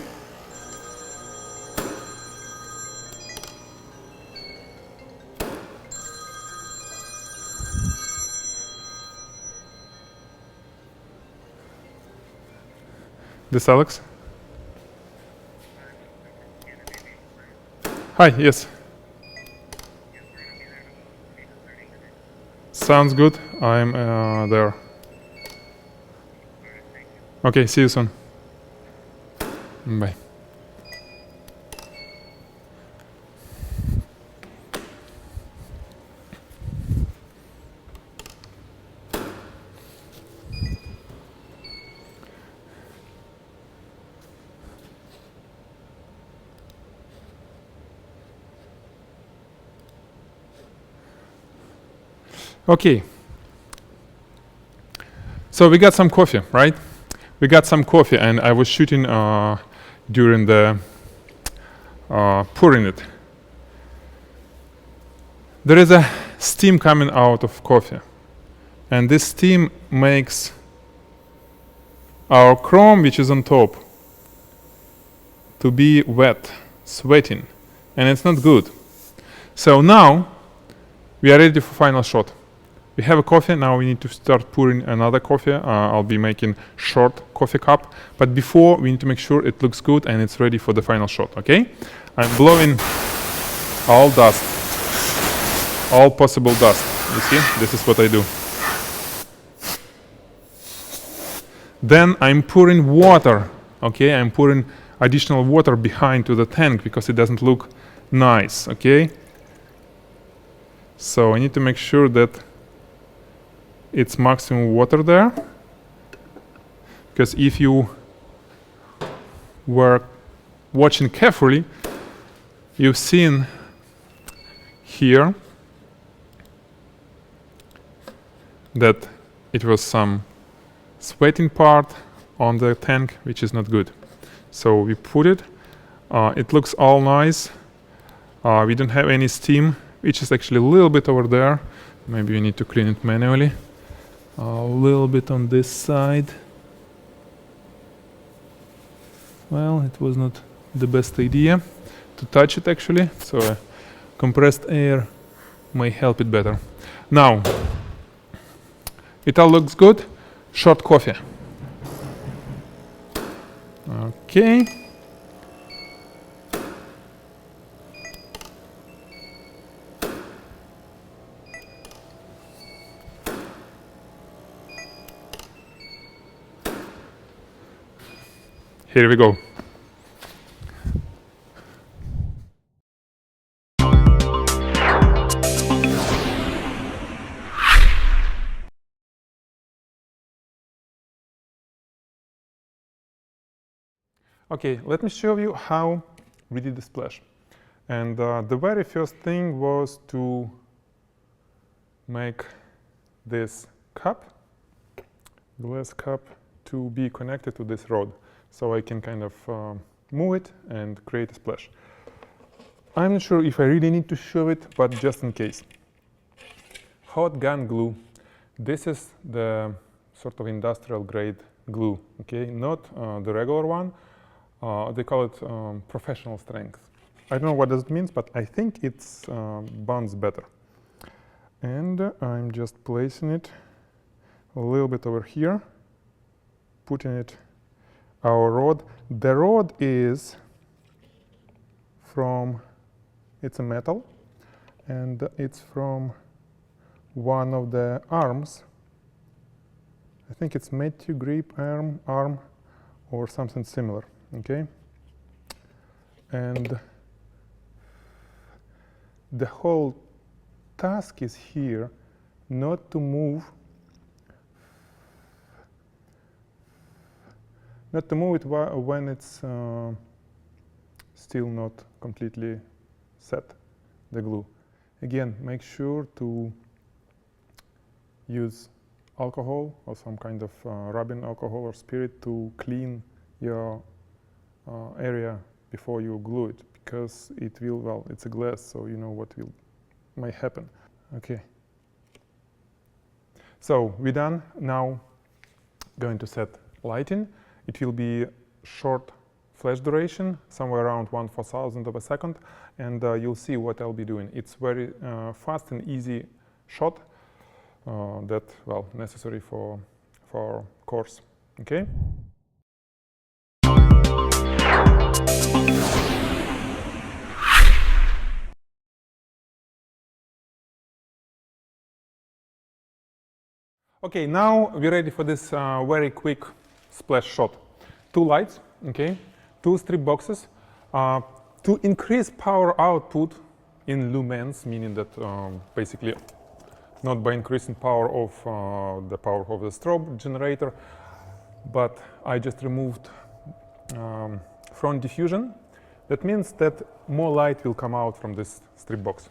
[SPEAKER 1] This Alex? Hi, yes. Sounds good. I'm there. Okay, see you soon. Bye. Okay. So we got some coffee, right? We got some coffee, and I was shooting during the pouring it. There is a steam coming out of coffee, and this steam makes our chrome, which is on top, to be wet, sweating, and it's not good. So now we are ready for final shot. We have a coffee, now we need to start pouring another coffee. I'll be making short coffee cup, but before we need to make sure it looks good and it's ready for the final shot, okay? I'm blowing all dust, all possible dust. You see, this is what I do. Then I'm pouring water, okay? I'm pouring additional water behind to the tank because it doesn't look nice, okay? So I need to make sure that it's maximum water there, because if you were watching carefully, you've seen here that it was some sweating part on the tank, which is not good. So we put it, it looks all nice. We don't have any steam, which is actually a little bit over there. Maybe we need to clean it manually. A little bit on this side. Well, it was not the best idea to touch it actually, so compressed air may help it better. Now, it all looks good. Short coffee. Okay. Here we go. Okay, let me show you how we did the splash. And the very first thing was to make this cup, glass cup, to be connected to this rod. So I can kind of move it and create a splash. I'm not sure if I really need to show it, but just in case. Hot gun glue. This is the sort of industrial grade glue, okay? Not the regular one. They call it professional strength. I don't know what that means, but I think it's bonds better. And I'm just placing it a little bit over here, putting it our rod. The rod is from, it's a metal, and it's from one of the arms. I think it's made to grip arm or something similar, okay? And the whole task is here not to move it when it's still not completely set, the glue. Again, make sure to use alcohol or some kind of rubbing alcohol or spirit to clean your area before you glue it, because it will, well, it's a glass, so you know what might happen. Okay. So we're done. Now going to set lighting. It will be short flash duration, somewhere around 1/4000 of a second, and you'll see what I'll be doing. It's very fast and easy shot that, well, necessary for our course. Okay. Okay, now we're ready for this very quick splash shot. 2 lights, okay, 2 strip boxes. To increase power output in lumens, meaning that basically not by increasing power of the power of the strobe generator, but I just removed front diffusion. That means that more light will come out from this strip box.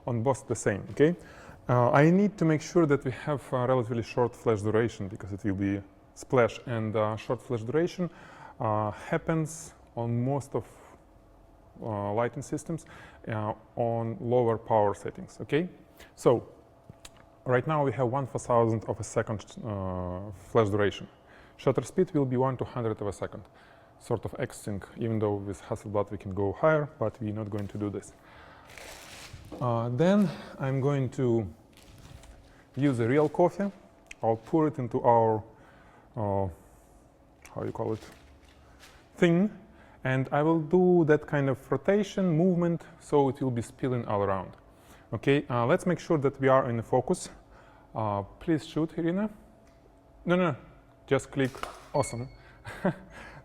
[SPEAKER 1] On both the same, okay? I need to make sure that we have a relatively short flash duration, because it will be splash, and short flash duration happens on most of lighting systems on lower power settings, okay? So right now we have 1/4000 of a second flash duration. Shutter speed will be 1/200 of a second, sort of X-sync, even though with Hasselblad we can go higher, but we're not going to do this. Then I'm going to use a real coffee. I'll pour it into our, how you call it, thing, and I will do that kind of rotation, movement, so it will be spilling all around. Okay, let's make sure that we are in the focus. Please shoot, Irina. No, just click. Awesome.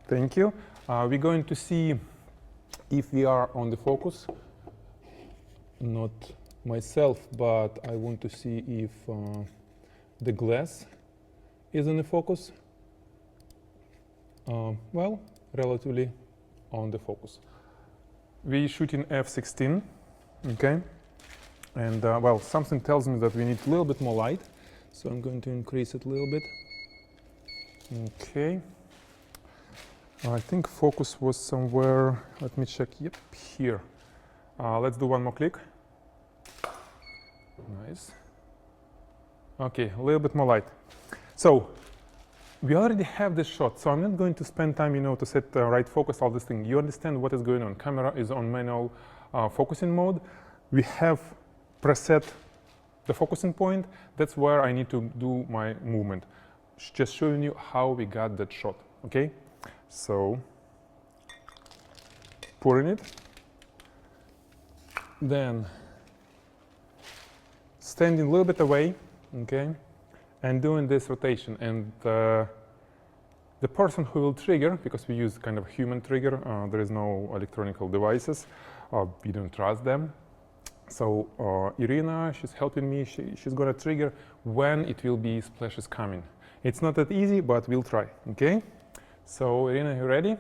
[SPEAKER 1] Thank you. We're going to see if we are on the focus. Not myself, but I want to see if the glass is in the focus. Well, relatively on the focus. We shoot in f/16, okay? And well, something tells me that we need a little bit more light, so I'm going to increase it a little bit. Okay. I think focus was somewhere, let me check, yep, here. Let's do one more click. Nice. Okay, a little bit more light. So we already have this shot, so I'm not going to spend time, you know, to set right focus, all this thing. You understand what is going on. Camera is on manual focusing mode. We have preset the focusing point. That's where I need to do my movement. Just showing you how we got that shot, okay? So pouring it, then standing a little bit away, okay, and doing this rotation. And the person who will trigger, because we use kind of human trigger, there is no electronic devices, we don't trust them. So Irina, she's helping me, she's gonna trigger when it will be splashes coming. It's not that easy, but we'll try, okay? So Irina, you ready?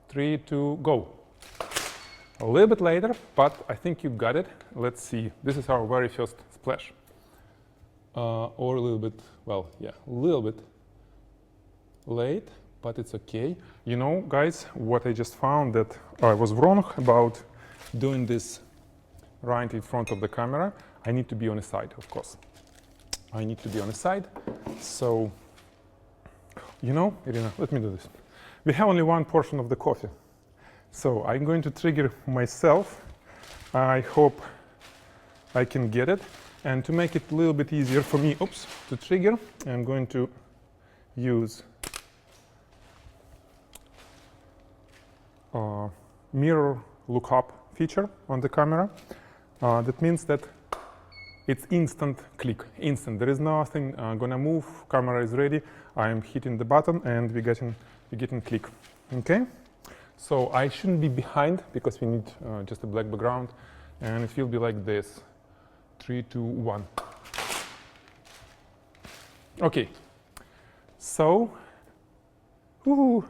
[SPEAKER 1] 3, 2, go. A little bit later, but I think you got it. Let's see. This is our very first splash. Or a little bit, well, yeah, a little bit late, but it's okay. You know, guys, what I just found, that I was wrong about doing this right in front of the camera. I need to be on the side, of course. I need to be on the side. So, you know, Irina, let me do this. We have only one portion of the coffee. So I'm going to trigger myself. I hope I can get it. And to make it a little bit easier for me, to trigger, I'm going to use mirror lookup feature on the camera. That means that it's instant click, instant. There is nothing gonna move. Camera is ready. I'm hitting the button and we're getting click. Okay. So I shouldn't be behind because we need just a black background, and it will be like this. 3, 2, 1. Okay. So, woohoo.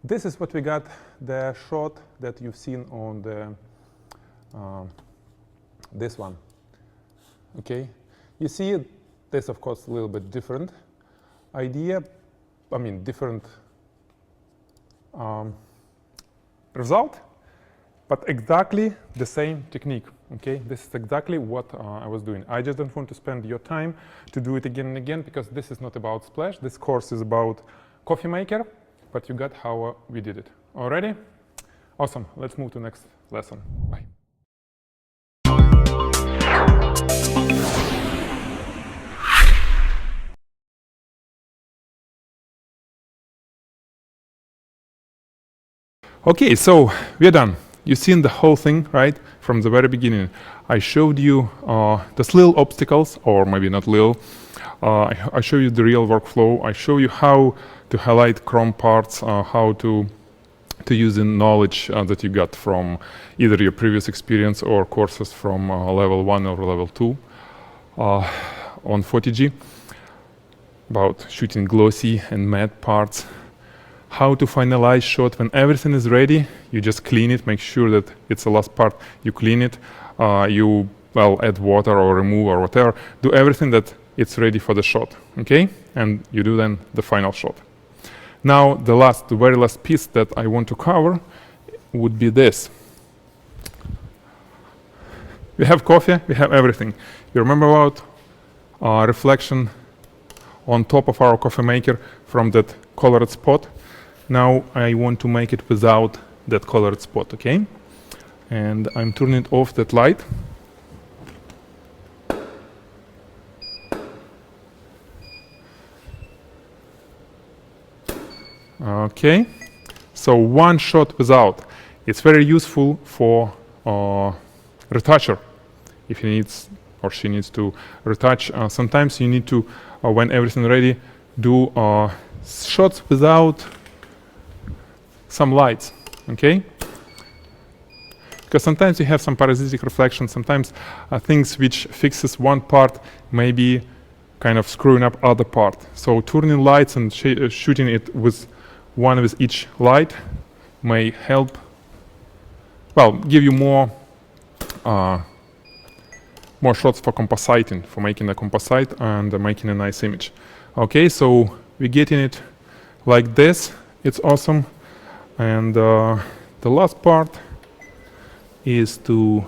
[SPEAKER 1] This is what we got, the shot that you've seen on the this one. Okay, you see this, of course, a little bit different idea, I mean different result, but exactly the same technique. Okay, this is exactly what I was doing. I just don't want to spend your time to do it again and again, because this is not about splash. This course is about coffee maker, but you got how we did it. Already? Awesome. Let's move to the next lesson. Bye. Okay, so we're done. You've seen the whole thing, right? From the very beginning. I showed you those little obstacles, or maybe not little. I show you the real workflow. I show you how to highlight Chrome parts, how to use the knowledge that you got from either your previous experience or courses from level 1 or level 2 on 40G, about shooting glossy and matte parts. How to finalize shot when everything is ready. You just clean it, make sure that it's the last part, you clean it, you add water or remove or whatever, do everything that it's ready for the shot, okay? And you do then the final shot. Now the very last piece that I want to cover would be this. We have coffee, we have everything. You remember about reflection on top of our coffee maker from that colored spot? Now I want to make it without that colored spot, okay? And I'm turning off that light. Okay, so one shot without. It's very useful for retoucher. If he needs or she needs to retouch, sometimes you need to, when everything ready, do shots without some lights, okay? Because sometimes you have some parasitic reflection, sometimes things which fixes one part may be kind of screwing up other part. So turning lights and shooting it with one with each light may help, well, give you more shots for compositing, for making a composite and making a nice image. Okay, so we're getting it like this. It's awesome. And the last part is to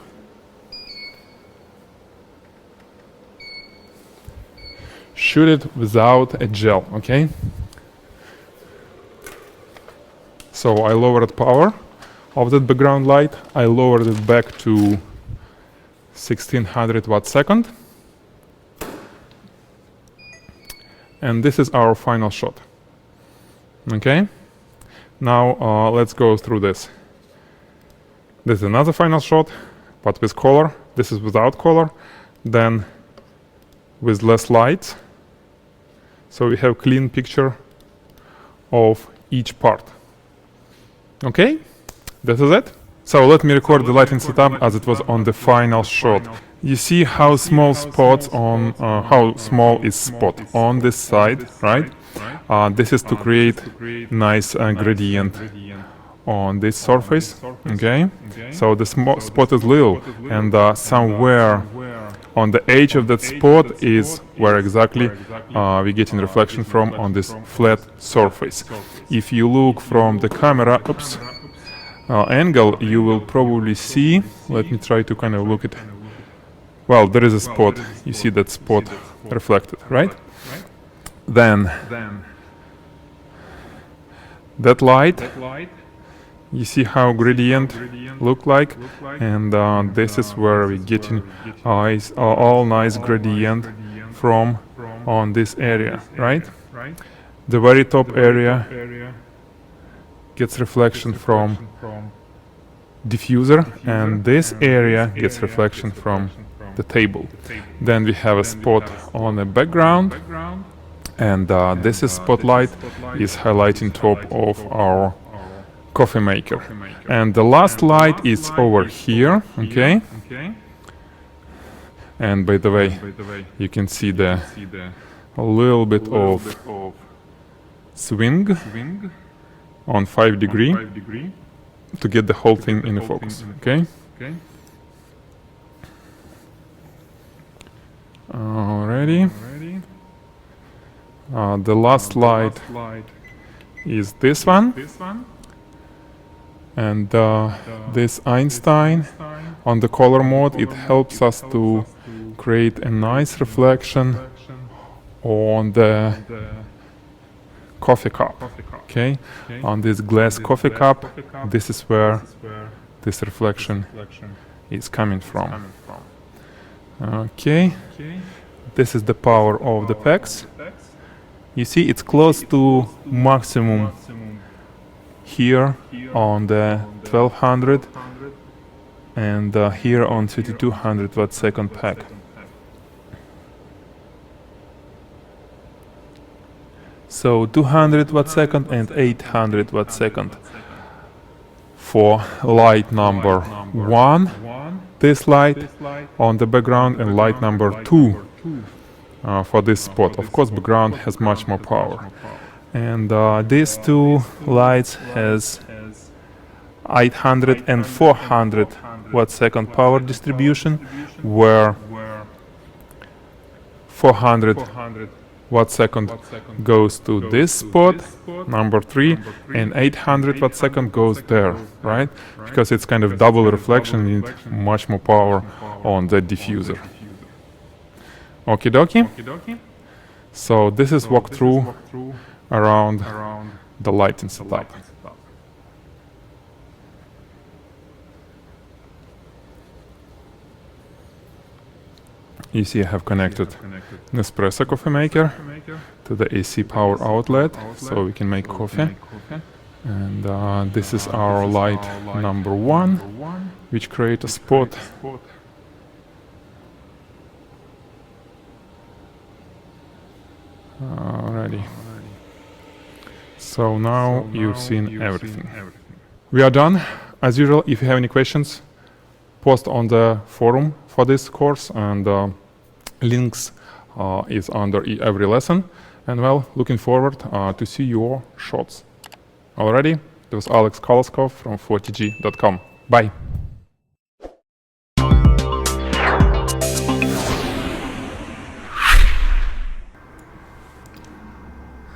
[SPEAKER 1] shoot it without a gel, okay? So I lowered power of that background light. I lowered it back to 1600 watt second. And this is our final shot, okay? Now let's go through this. This is another final shot, but with color. This is without color. Then with less lights. So we have clean picture of each part. Okay, this is it. So let me record the lighting setup as it was on the final shot. You see how small spots on, how small is spot on this side, right? This is to create nice gradient on this surface, okay? So the spot is little, and somewhere on the edge of that spot is where exactly we're getting reflection from on this flat surface. If you look from the camera, angle, you will probably see, let me try to kind of look at, well, there is a spot, you see that spot reflected, right? Then that light, you see how gradient look like, and this is where we're getting all nice gradient from on this area, right? The very top area gets reflection from diffuser, and this area gets reflection from the table. Then we have a spot on the background, and this is spotlight is highlighting top of our coffee maker. And the last light is over here, okay? And by the way, you can see a little bit of swing on 5 degree to get the whole thing in the focus, okay? Already. The last light is this one. And this Einstein on the color mode, it helps us to create a nice reflection on the coffee cup. Okay, on this glass coffee cup, this is where this reflection is coming from. Okay, this is the power of the packs. You see, it's close to maximum here on the 1200 and here on 3200 watt second pack. So 200 watt second and 800 watt second for light number 1, this light on the background, and light number 2 for this spot. Of course, background has much more power. And these two lights has 800 and 400 watt second power distribution, where 400 watt second goes to this spot, number 3, and 800 watt second goes there, right? Because it's kind of double reflection, you need much more power on the diffuser. Okie dokie. So this is walkthrough around the lighting setup. You see I have connected Nespresso coffee maker to the AC power outlet, so we can make coffee. And this is our light number 1, which creates a spot. Alrighty. So now you've seen everything. We are done. As usual, if you have any questions, post on the forum for this course, and links is under every lesson. And well, looking forward to see your shots. Already, it was Alex Koloskov from 40g.com. Bye.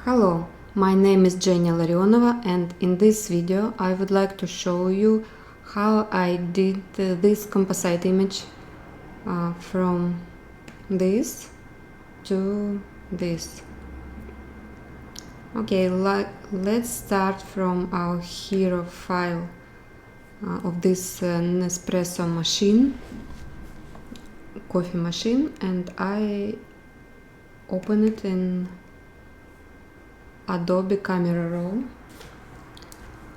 [SPEAKER 2] Hello, my name is Jenny Larionova, and in this video I would like to show you how I did this composite image from this to this. Okay, let's start from our hero file of this Nespresso machine, coffee machine, and I open it in Adobe Camera Raw,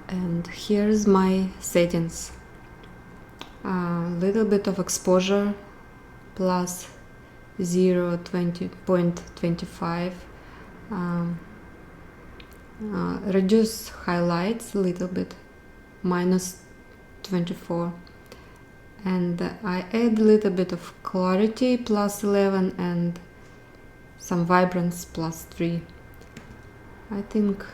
[SPEAKER 2] and here's my settings. Little bit of exposure plus 0.25, reduce highlights a little bit, minus 24, and I add a little bit of clarity, plus 11, and some vibrance, plus 3. I think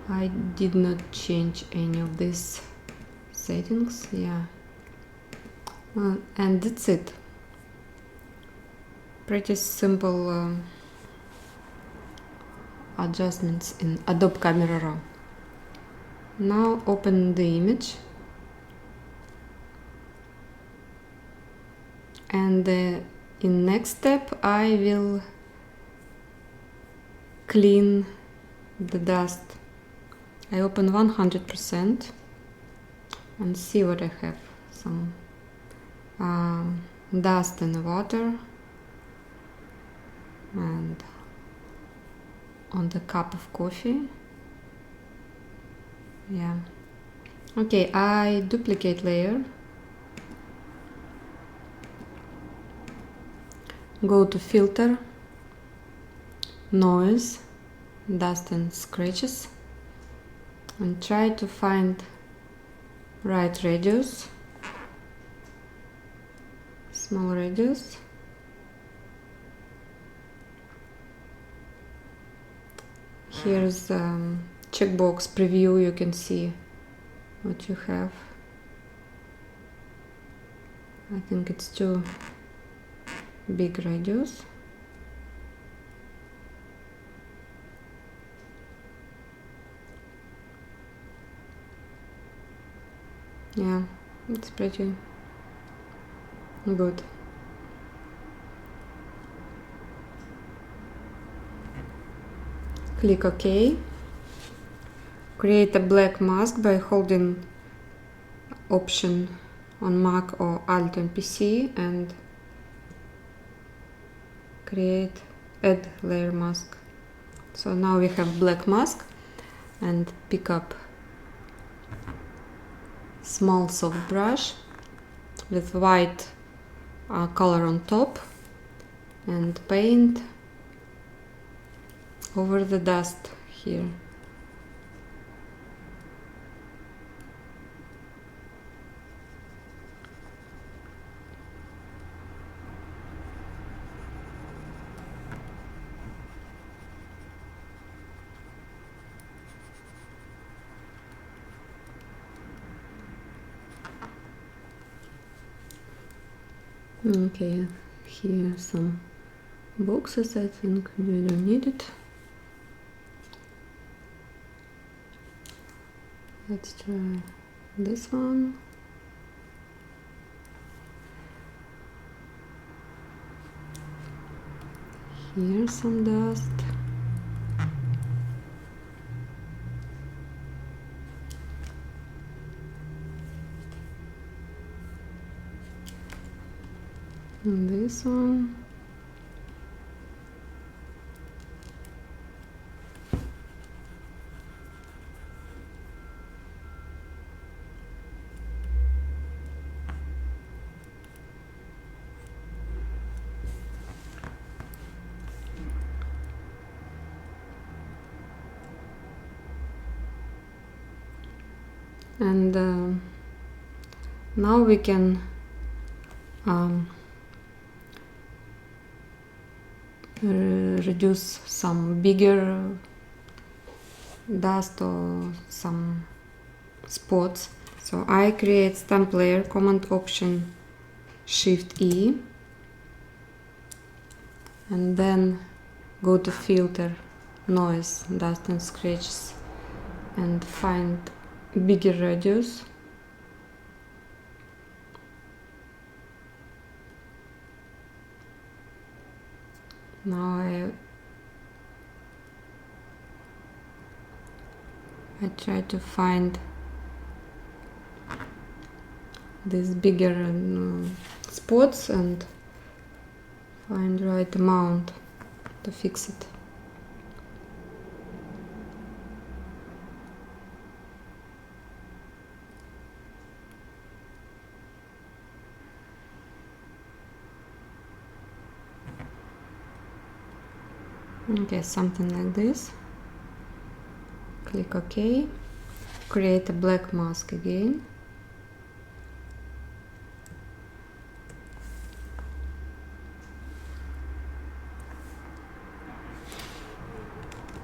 [SPEAKER 2] I did not change any of these settings, yeah. And that's it. Pretty simple adjustments in Adobe Camera Raw. Now open the image, and in next step I will clean the dust. I open 100% and see what I have. Some dust in the water and on the cup of coffee. Yeah. Okay, I duplicate layer, go to filter, noise, dust and scratches, and try to find right radius, small radius. Here's checkbox preview, you can see what you have. I think it's too big radius. Yeah, it's pretty good. Click OK. Create a black mask by holding Option on Mac or Alt on PC and create add layer mask. So now we have black mask, and pick up small soft brush with white color on top and paint over the dust here. Okay, here some boxes, I think we don't need it. Let's try this one. Here some dust. And this one. And now we can reduce some bigger dust or some spots. So I create stamp layer, Command Option Shift E, and then go to Filter, Noise, Dust and Scratches, and find bigger radius. Now I try to find these bigger spots and find right amount to fix it. Okay, something like this. Click OK. Create a black mask again.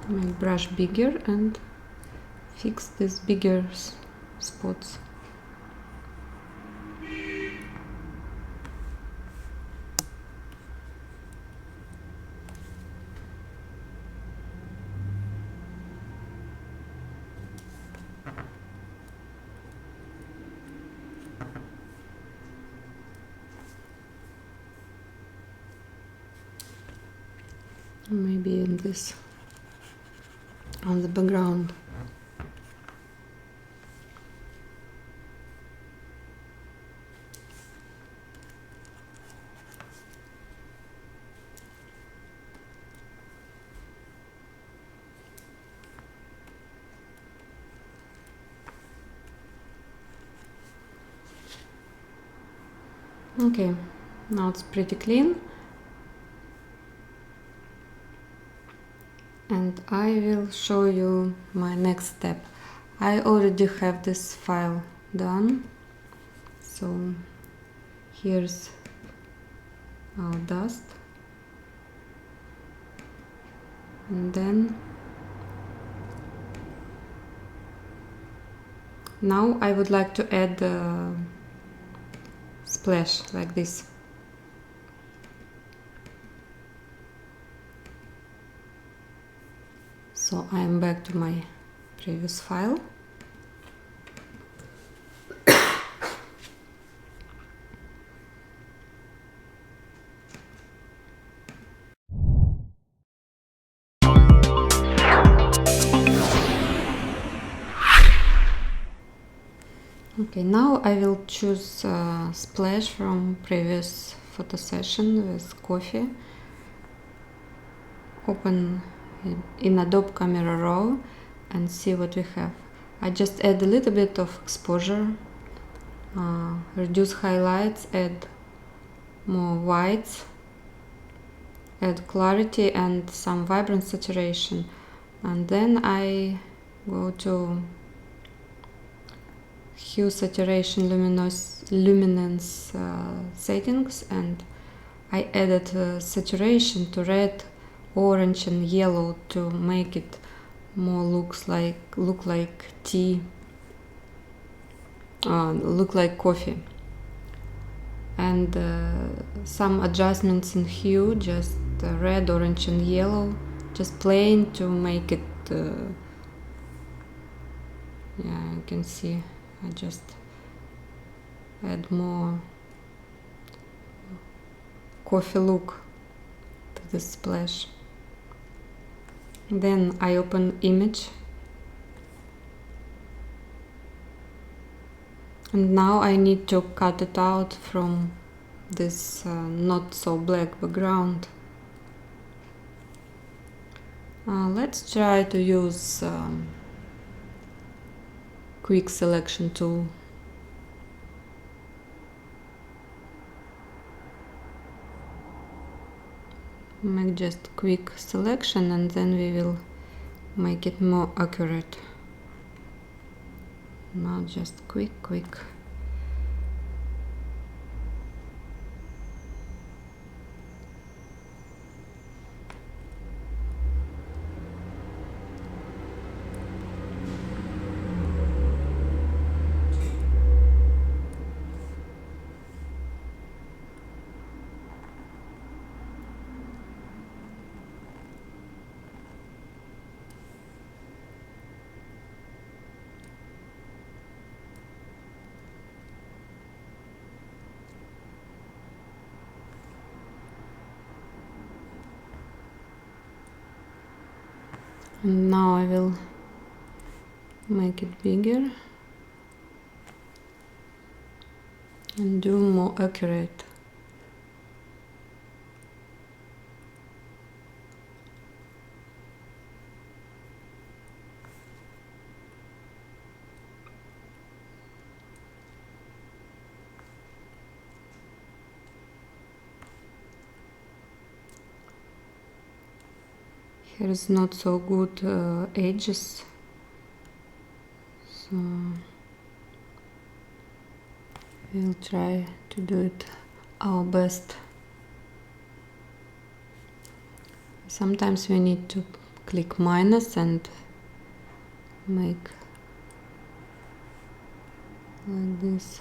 [SPEAKER 2] Make brush bigger and fix these bigger spots. Maybe in this on the background. Okay, now it's pretty clean. And I will show you my next step. I already have this file done. So here's our dust. And then now I would like to add a splash like this. So I am back to my previous file. Okay, now I will choose splash from previous photo session with coffee. Open in Adobe Camera Raw and see what we have. I just add a little bit of exposure, reduce highlights, add more whites, add clarity and some vibrant saturation. And then I go to hue, saturation, luminance settings, and I added saturation to red, orange and yellow to make it more look like tea, look like coffee. And some adjustments in hue, just red, orange and yellow, just plain to make it yeah, you can see I just add more coffee look to the splash. Then I open image, and now I need to cut it out from this not so black background. Let's try to use quick selection tool. Make just quick selection and then we will make it more accurate. Now just quick. And now I will make it bigger and do more accurate. Here is not so good edges, so we'll try to do it our best. Sometimes we need to click minus and make like this.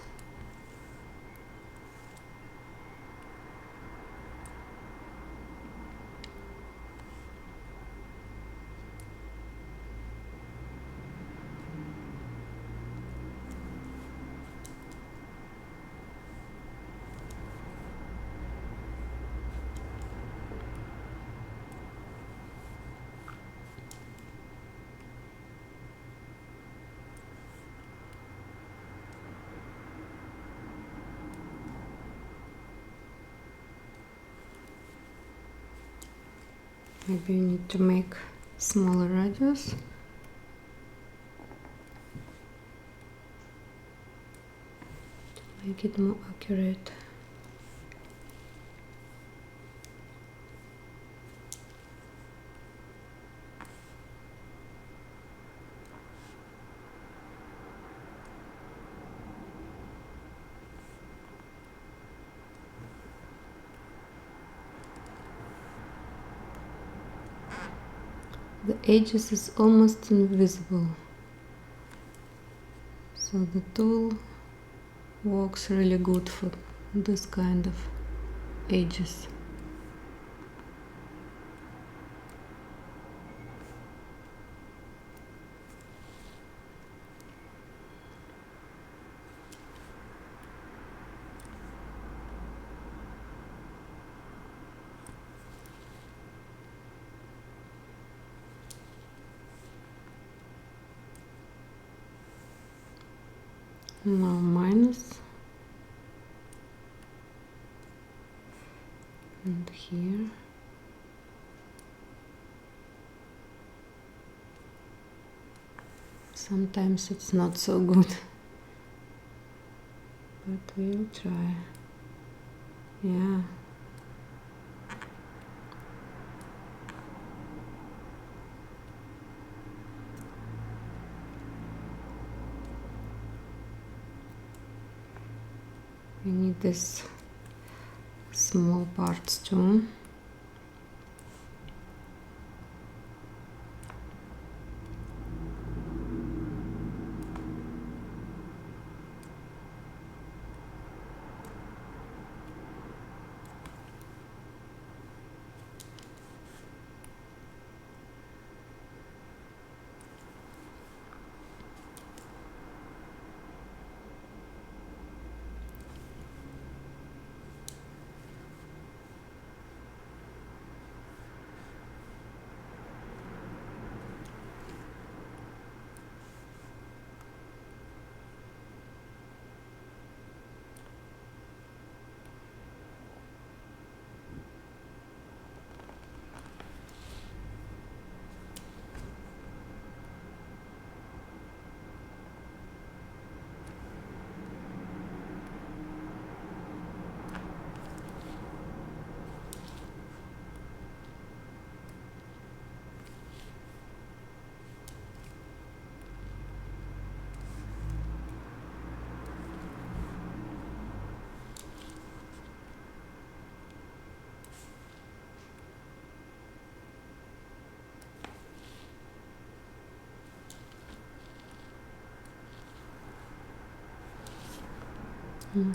[SPEAKER 2] Maybe you need to make smaller radius. Make it more accurate. The edges is almost invisible, so the tool works really good for this kind of edges. Now minus. And here. Sometimes it's not so good, but we'll try. Yeah. We need this small parts too.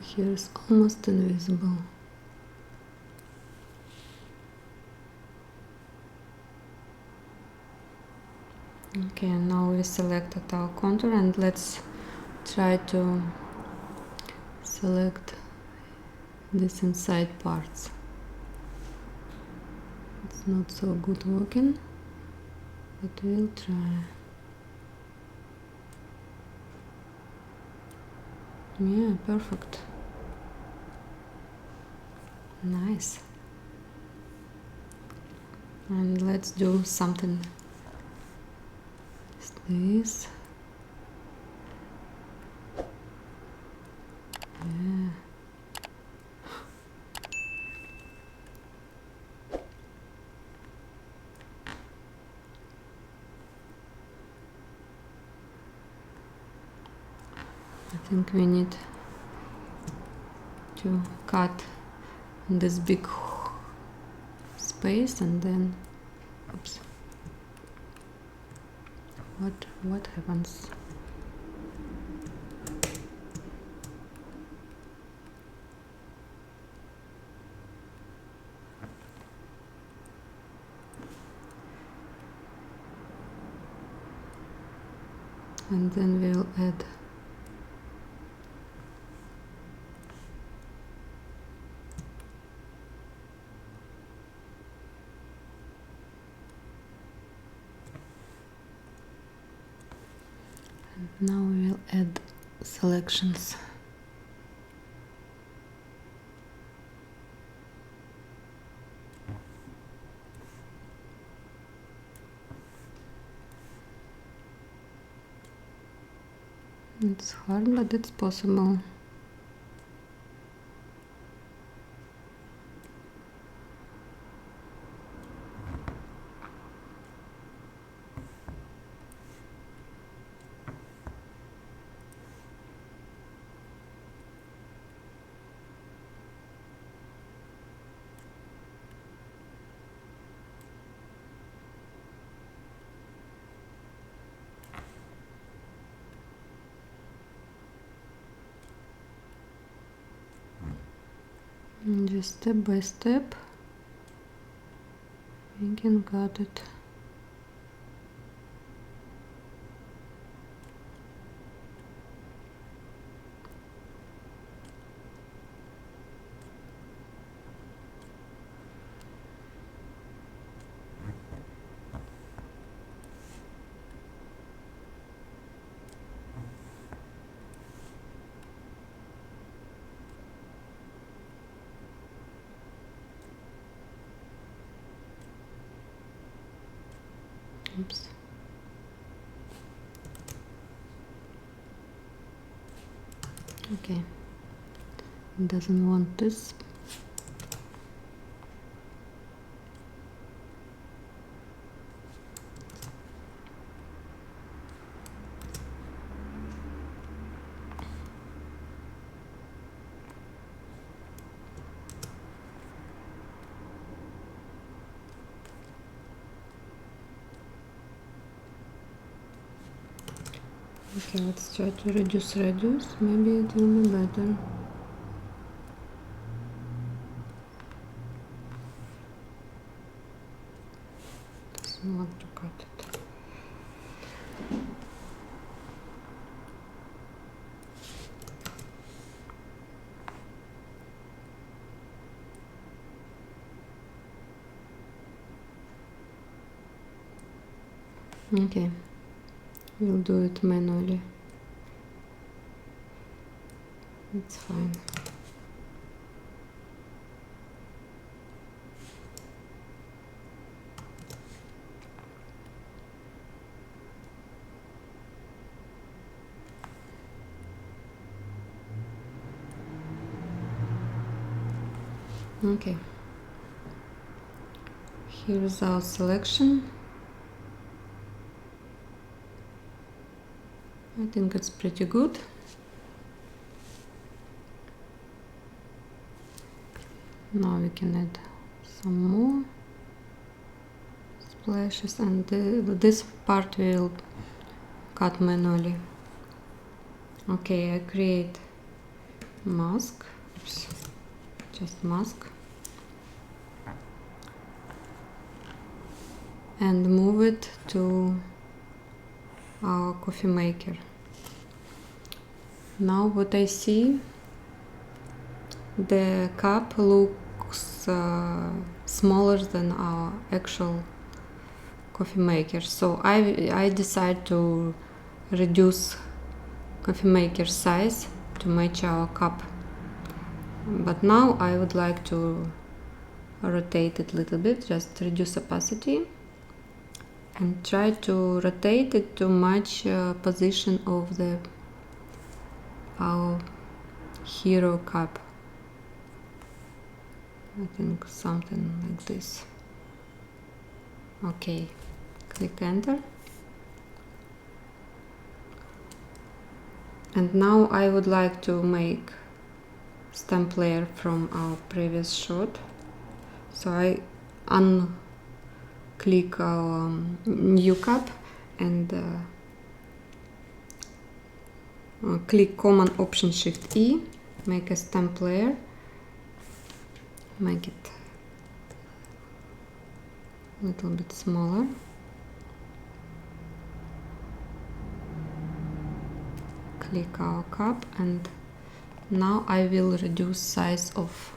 [SPEAKER 2] Here is almost invisible. Okay, now we selected our contour and let's try to select these inside parts. It's not so good working, but we'll try. Yeah, perfect. Nice. And let's do something this. Yeah. I think we need to cut this big space and then, oops, what happens? And then we'll add now we'll add selections. It's hard, but it's possible. And just step by step we can cut it. Oops. Okay, doesn't want this. Okay, let's try to reduce radius. Maybe it will be better. Doesn't want to cut it. Okay, we'll do it manually. It's fine. Okay, here is our selection. I think it's pretty good. Now we can add some more splashes, and this part will cut manually. Okay, I create mask. Oops. Just mask. And move it to our coffee maker. Now what I see, the cup looks smaller than our actual coffee maker. So I decide to reduce coffee maker size to match our cup. But now I would like to rotate it a little bit, just reduce opacity and try to rotate it to match position of our hero cup. I think something like this. Okay, click enter. And now I would like to make stamp layer from our previous shot. So I unclick our new cup and click Command Option Shift E, make a stamp layer, make it a little bit smaller. Click our cup, and now I will reduce size of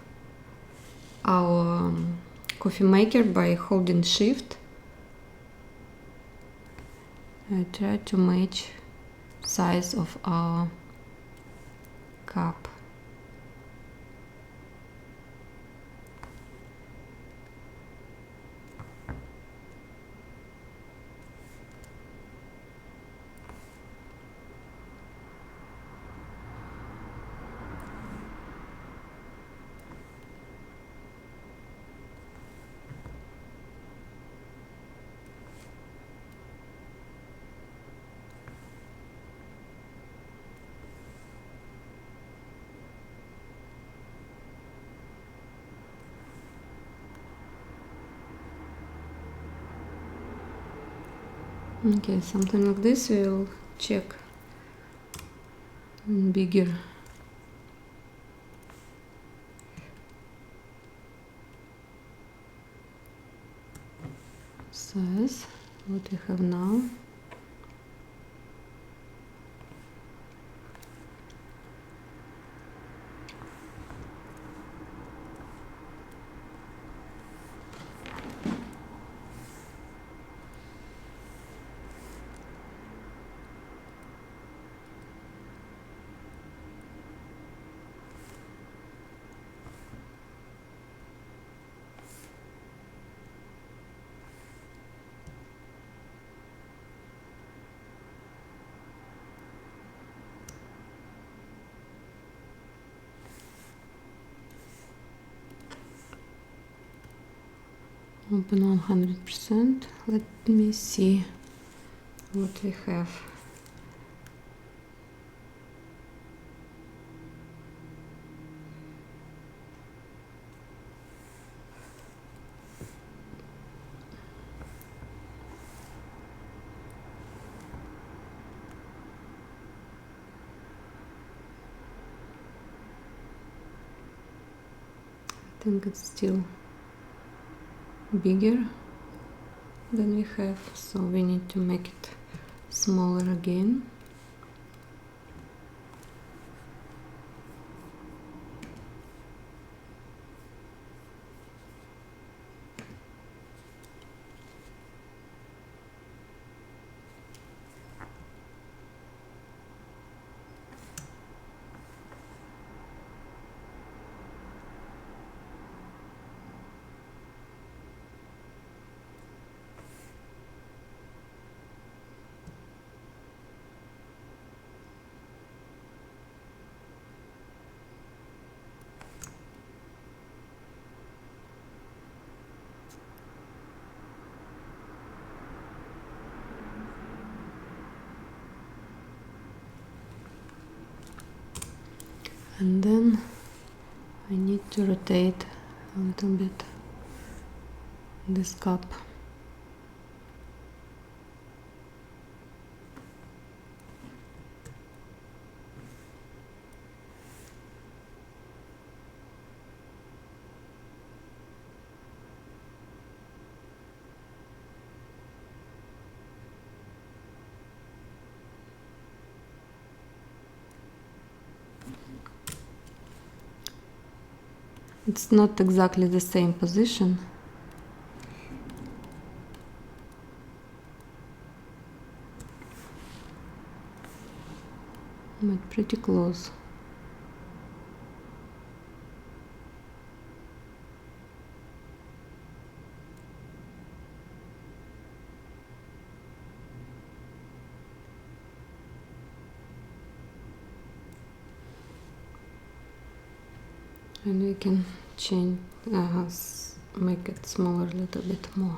[SPEAKER 2] our coffee maker by holding Shift. I try to match size of our cup. Okay, something like this. We'll check bigger size what we have now. Open 100%. Let me see what we have. I think it's still bigger than we have, so we need to make it smaller again. And then I need to rotate a little bit this cup. It's not exactly the same position, but pretty close. And we can change, make it smaller a little bit more.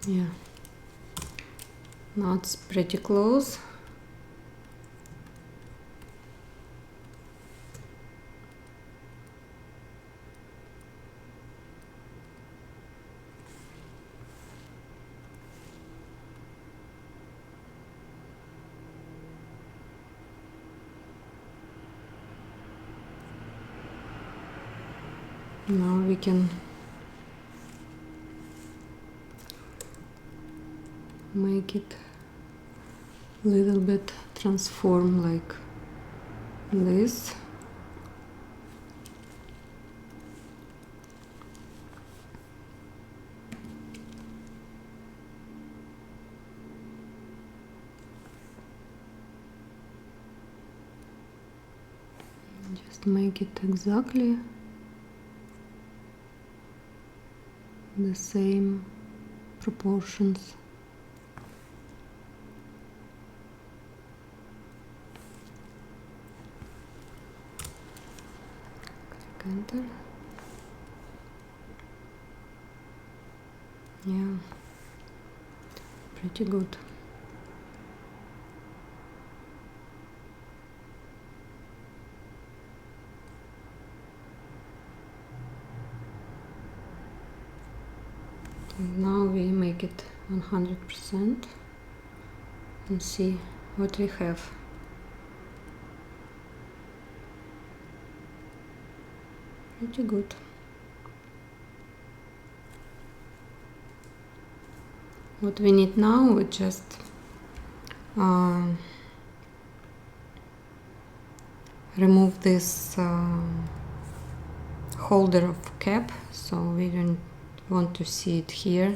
[SPEAKER 2] Yeah, now it's pretty close. Now we can make it a little bit transform like this. Just make it exactly the same proportions. Click enter. Yeah, pretty good. And now we make it 100% and see what we have. Pretty good. What we need now, we just remove this holder of cap, so we don't want to see it here,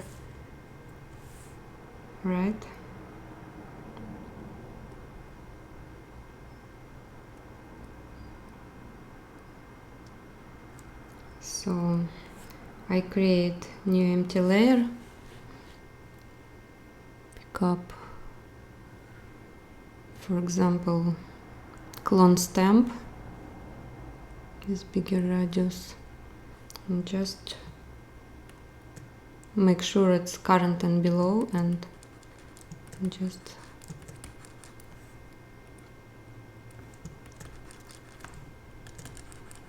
[SPEAKER 2] right? So I create new empty layer up, for example, clone stamp, this bigger radius, and just make sure it's current and below, and just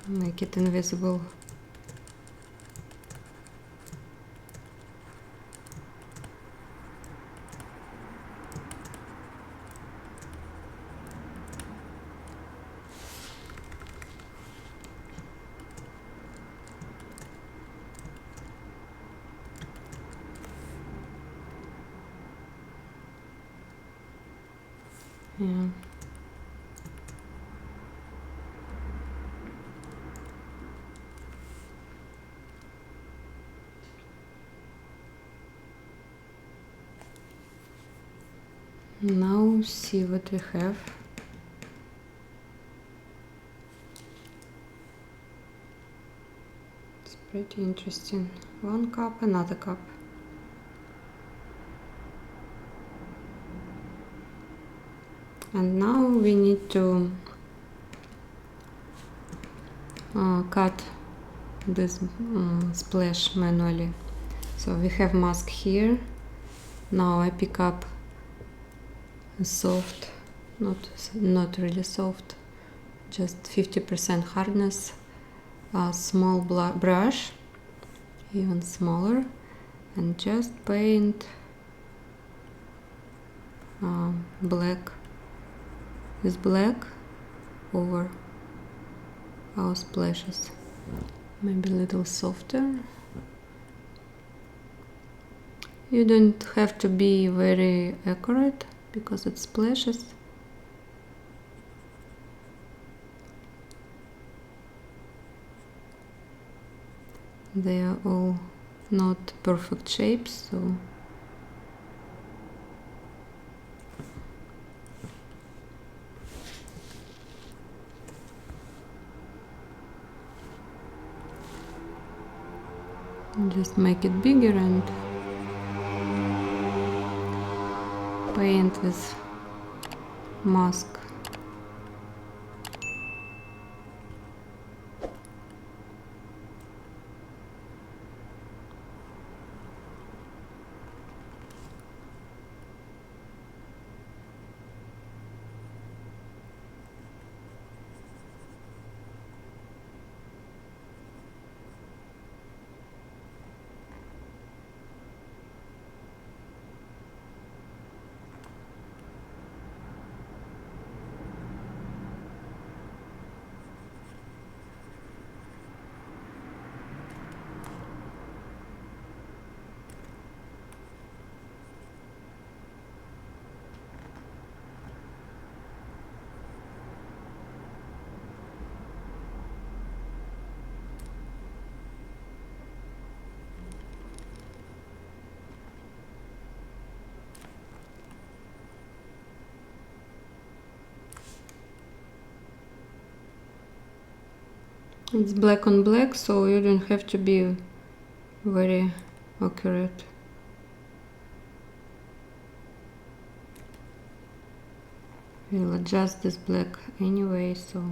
[SPEAKER 2] make it invisible. Yeah. Now see what we have. It's pretty interesting. One cup, another cup. And now we need to cut this splash manually. So we have mask here. Now I pick up a soft, not really soft, just 50% hardness, a small brush, even smaller, and just paint black over our splashes. Maybe a little softer. You don't have to be very accurate because it splashes. They are all not perfect shapes, so just make it bigger and paint with mask. It's black on black, so you don't have to be very accurate. We'll adjust this black anyway, so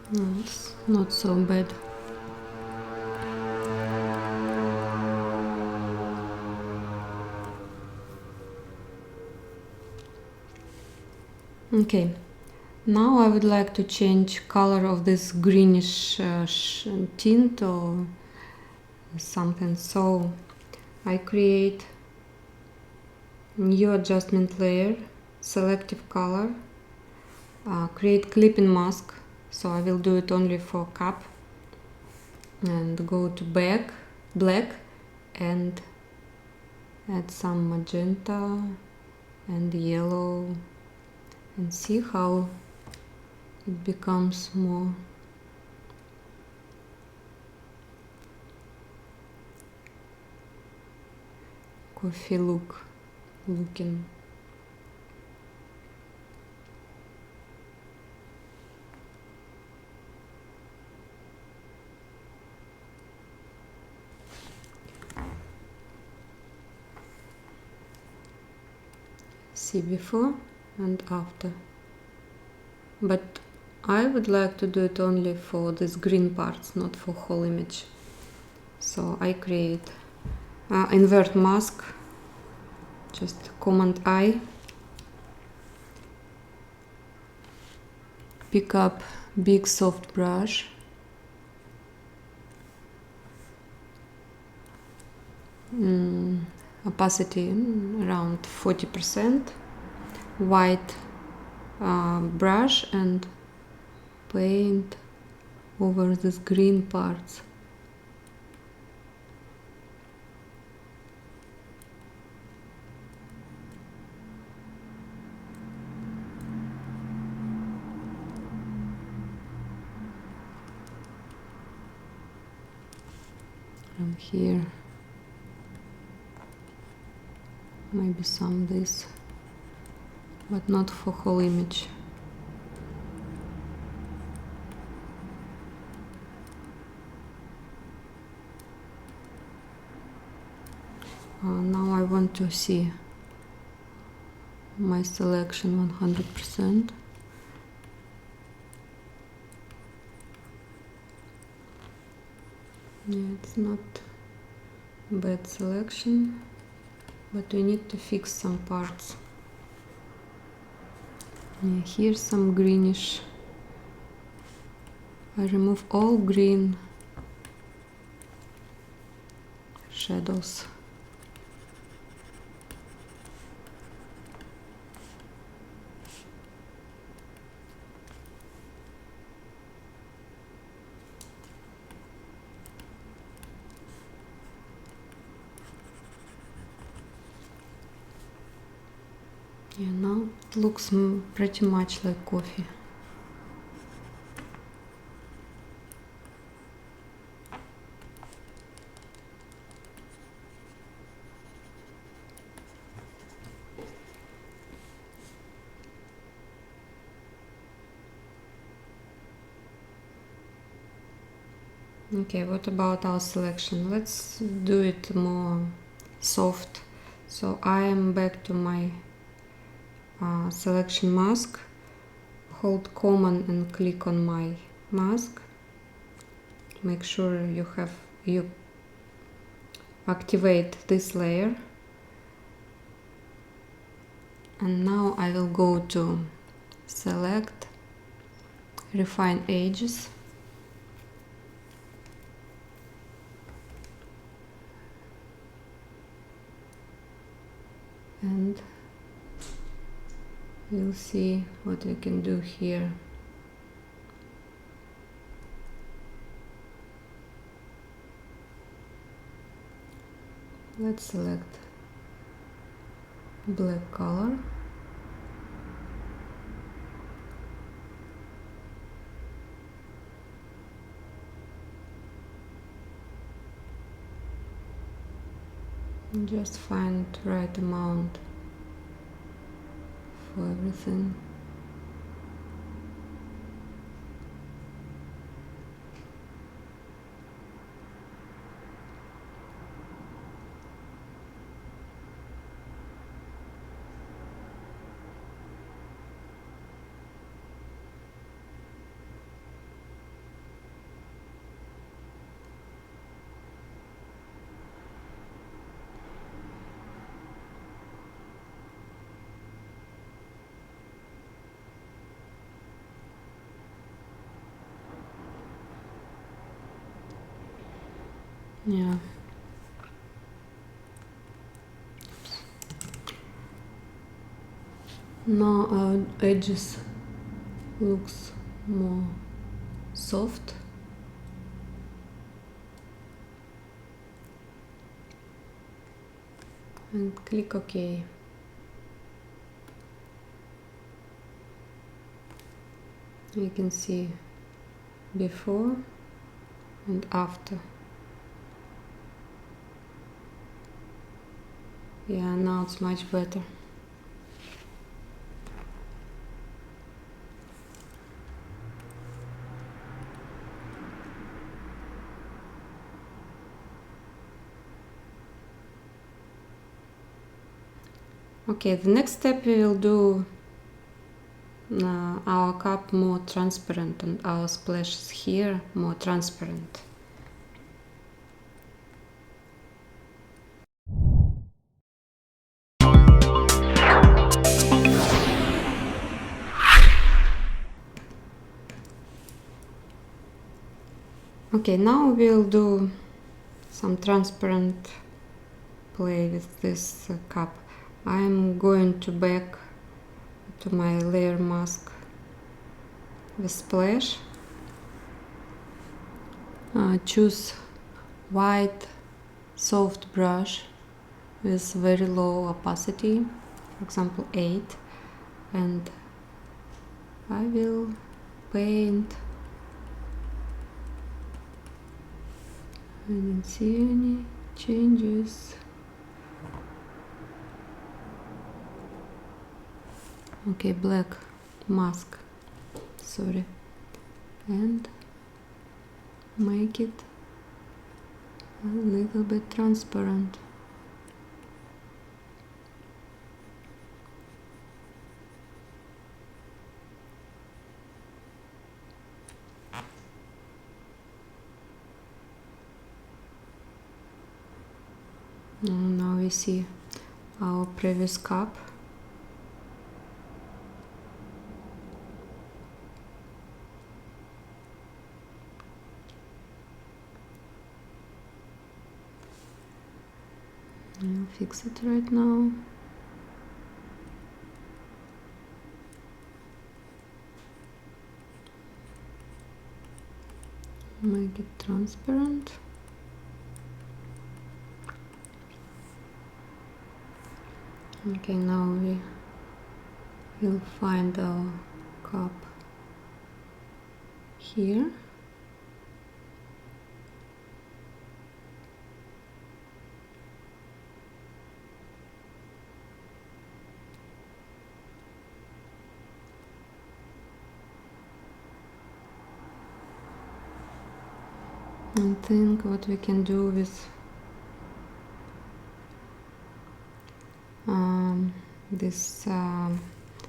[SPEAKER 2] No, it's not so bad. Okay, now I would like to change color of this greenish tint or something. So I create new adjustment layer, selective color, create clipping mask. So I will do it only for cup, and go to black, and add some magenta and yellow, and see how it becomes more coffee looking. See before and after. But I would like to do it only for these green parts, not for whole image. So I create invert mask, just Command I, pick up big soft brush, opacity around 40%, white brush, and paint over these green parts. And here maybe some this, but not for whole image. Now I want to see my selection 100%. Yeah, it's not bad selection, but we need to fix some parts. Yeah, here's some greenish. I remove all green shadows. Yeah, now it looks pretty much like coffee. Okay, what about our selection? Let's do it more soft. So I am back to my selection mask. Hold Command and click on my mask. Make sure you activate this layer. And now I will go to select, refine edges. And we'll see what we can do here. Let's select black color. And just find right amount for everything. Yeah. Now our edges looks more soft. And click OK. You can see before and after. Yeah, now it's much better. Okay, the next step we will do our cup more transparent and our splashes here more transparent. Okay, now we'll do some transparent play with this cup. I'm going to back to my layer mask with splash. Choose white soft brush with very low opacity, for example 8, and I will paint. I didn't see any changes. Okay, black mask, sorry, and make it a little bit transparent. Now we see our previous cup. I'll fix it right now. Make it transparent. Okay, now we will find our cup here. And think what we can do with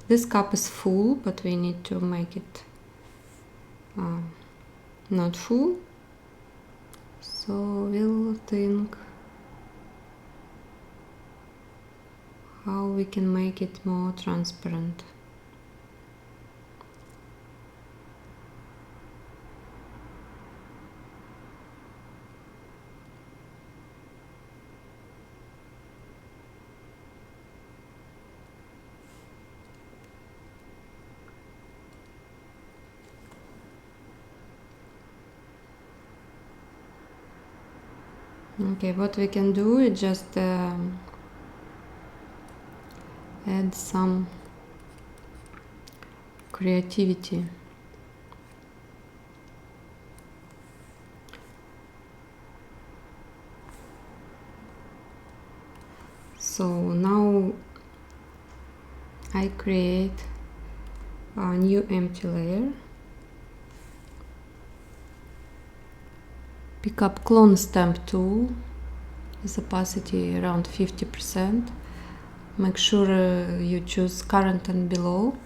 [SPEAKER 2] this cup is full, but we need to make it not full. So we'll think how we can make it more transparent. Okay, what we can do is just add some creativity. So now I create a new empty layer. Pick up clone stamp tool with opacity around 50%. Make sure you choose current and below.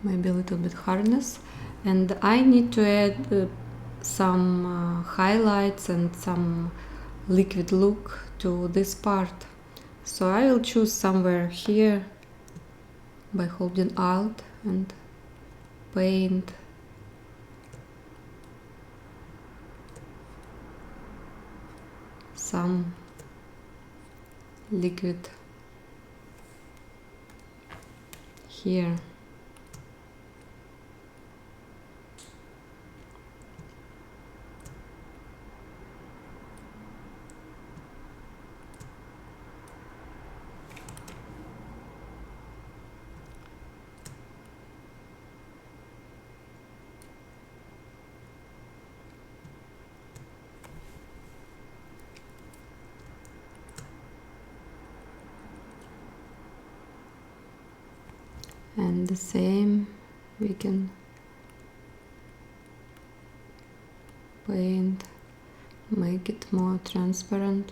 [SPEAKER 2] Maybe a little bit hardness. And I need to add some highlights and some liquid look to this part. So I will choose somewhere here by holding Alt and paint some liquid here. And the same we can paint, make it more transparent.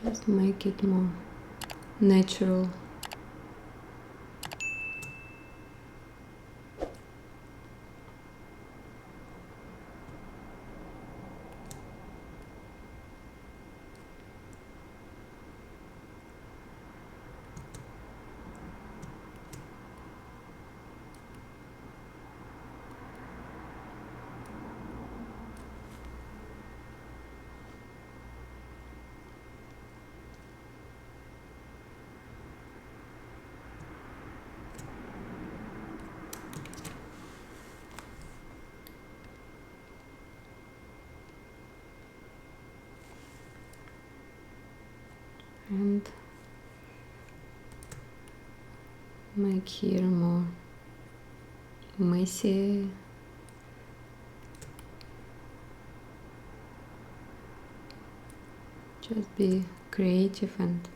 [SPEAKER 2] Just make it more natural. And make here more messy. Just be creative and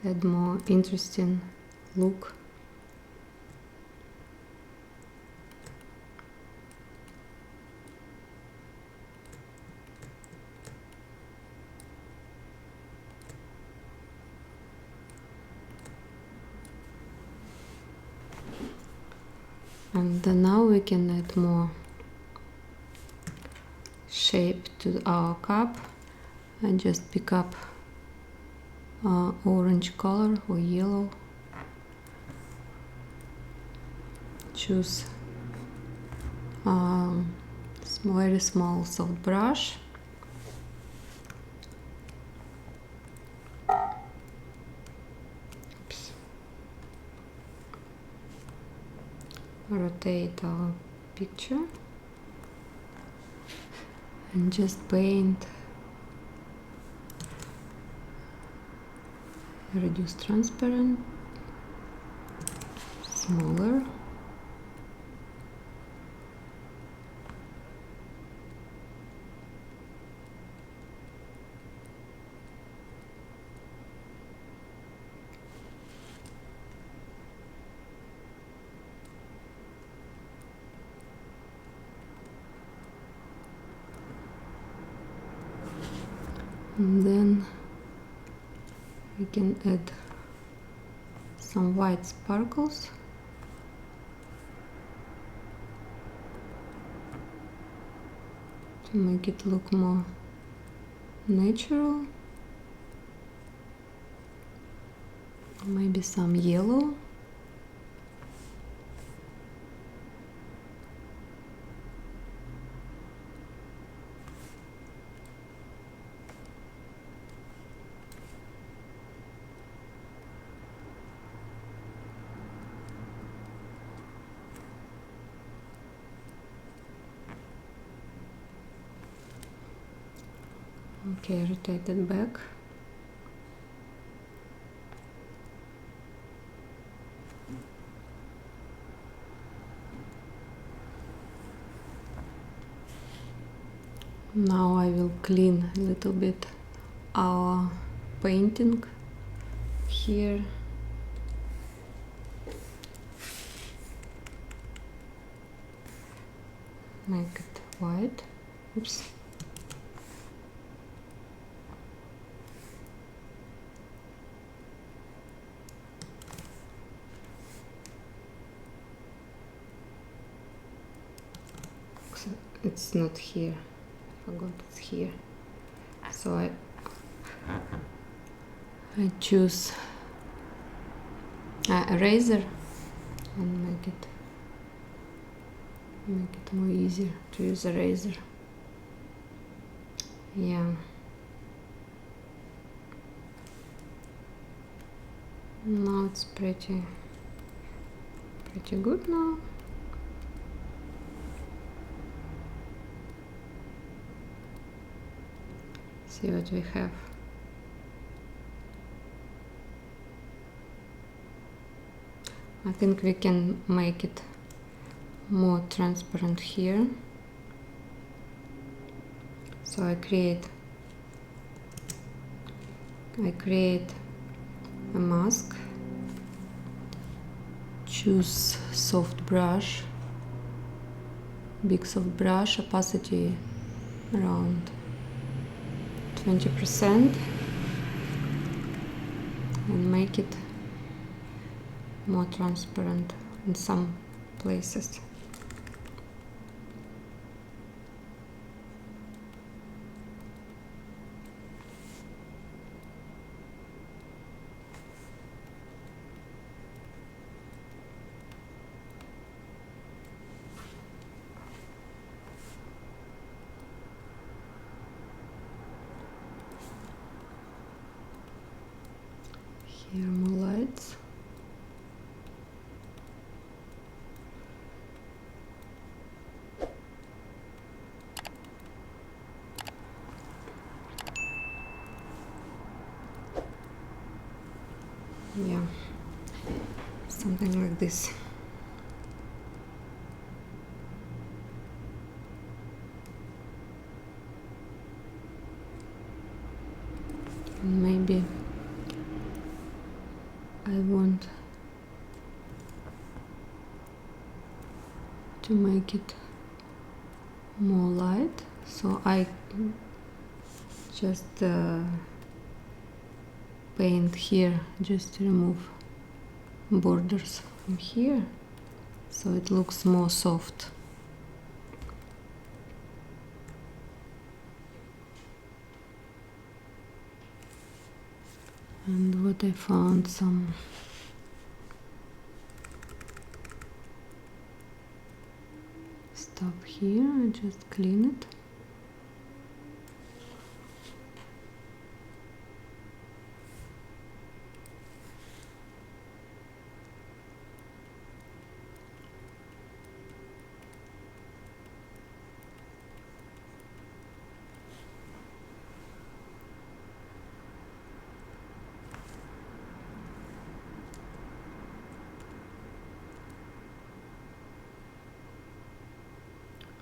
[SPEAKER 2] add more interesting look. And then now we can add more shape to our cup and just pick up orange color or yellow. Choose very small soft brush. Oops. Rotate our picture and just paint. Reduce transparent, smaller. And then we can add some white sparkles. To make it look more natural. Maybe some yellow. Okay, rotate it back. Now I will clean a little bit our painting here. Make it white. Oops. It's not here. I forgot it's here. So I choose eraser and make it more easier to use a razor. Yeah. Now it's pretty good now. See what we have. I think we can make it more transparent here. So I create a mask, choose soft brush, big soft brush, opacity around 20%, and make it more transparent in some places. Here more lights. Yeah, something like this. Maybe I want to make it more light, so I just paint here just to remove borders from here, so it looks more soft. And what I found some stuff here, I just clean it.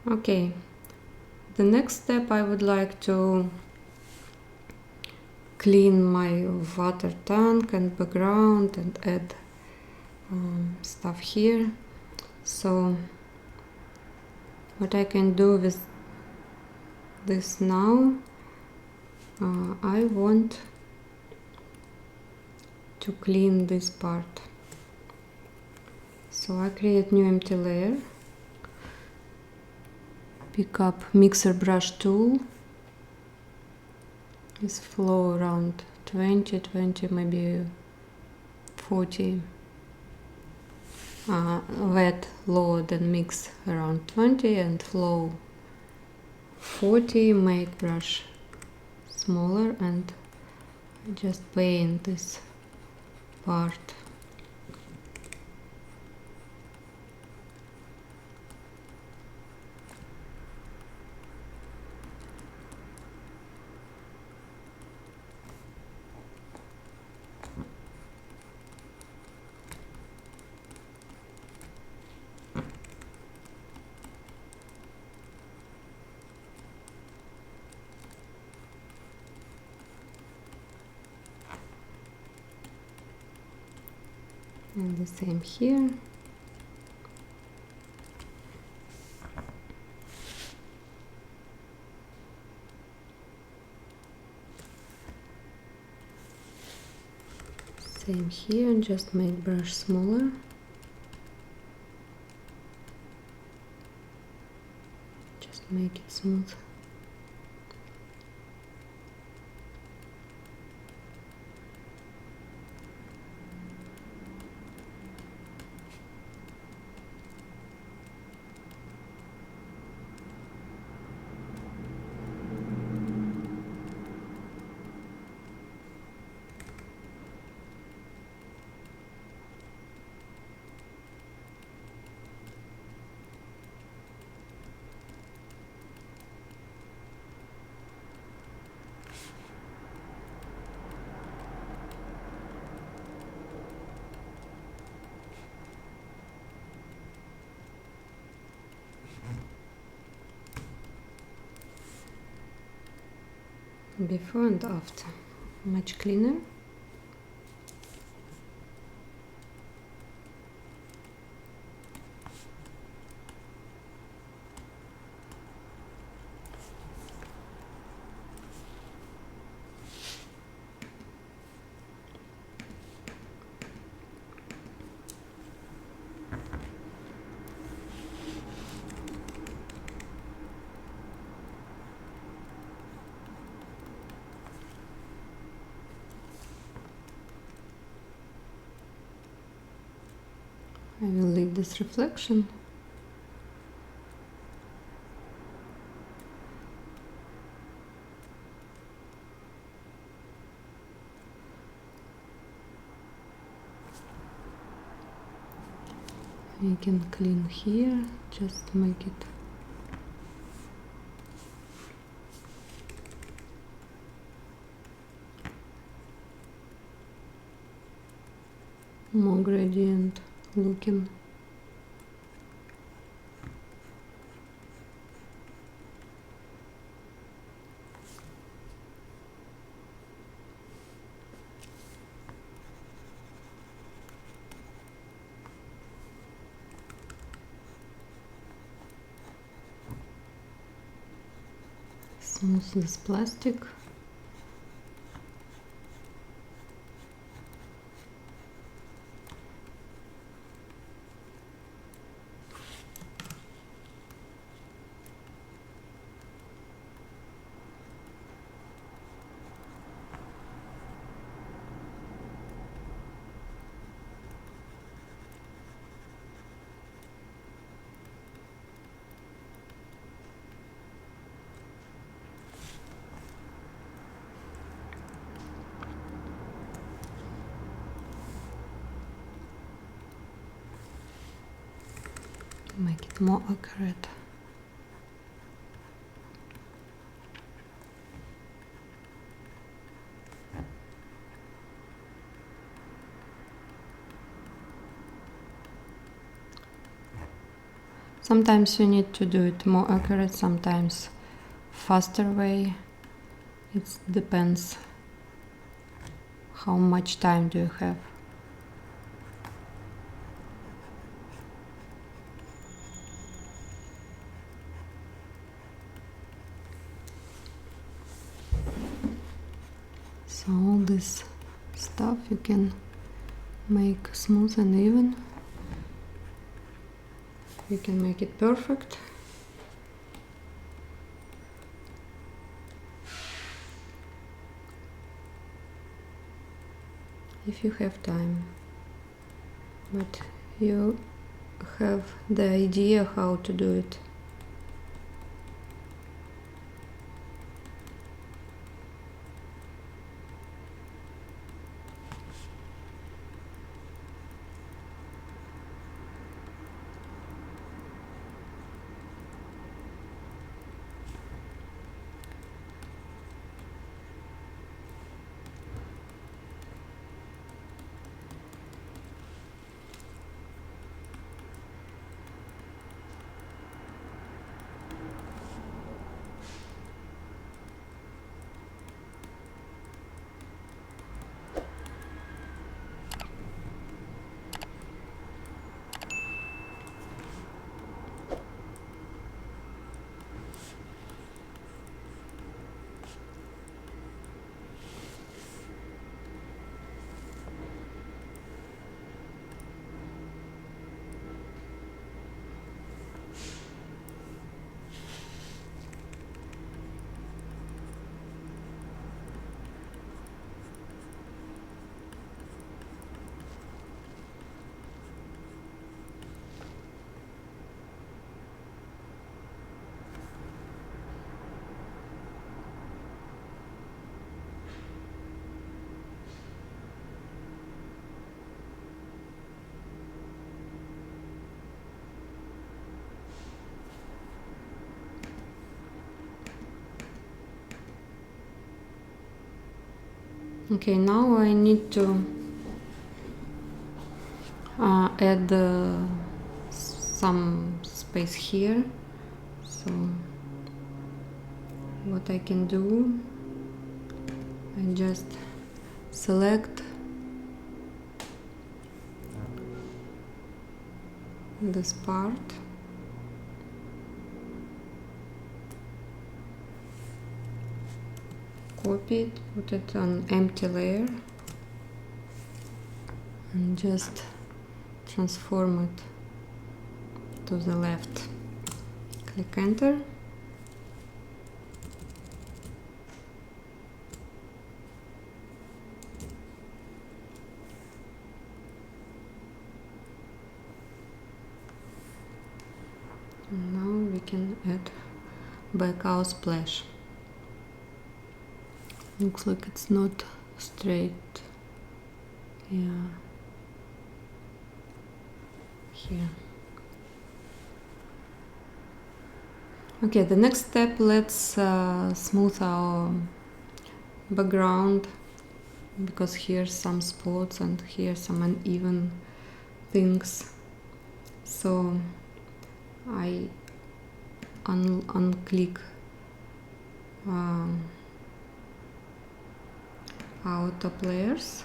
[SPEAKER 2] Okay, the next step, I would like to clean my water tank and background and add stuff here. So what I can do with this now, I want to clean this part. So I create new empty layer, pick up mixer brush tool, this flow around 20, maybe 40, wet, load and mix around 20 and flow 40, make brush smaller and just paint this part. And the same here. Same here, and just make brush smaller. Just make it smooth. Before and after, much cleaner. I will leave this reflection. You can clean here, just make it more gradient looking. Smooth this plastic. Make it more accurate. Sometimes you need to do it more accurate, sometimes faster way. It depends how much time do you have. So all this stuff you can make smooth and even. You can make it perfect. If you have time, but you have the idea how to do it. Okay, now I need to add some space here. So what I can do, I just select this part, copy it, put it on empty layer, and just transform it to the left. Click enter. And now we can add back our splash. Looks like it's not straight. Yeah. Here. Okay, the next step, let's smooth our background, because here's some spots and here's some uneven things. So I unclick our top layers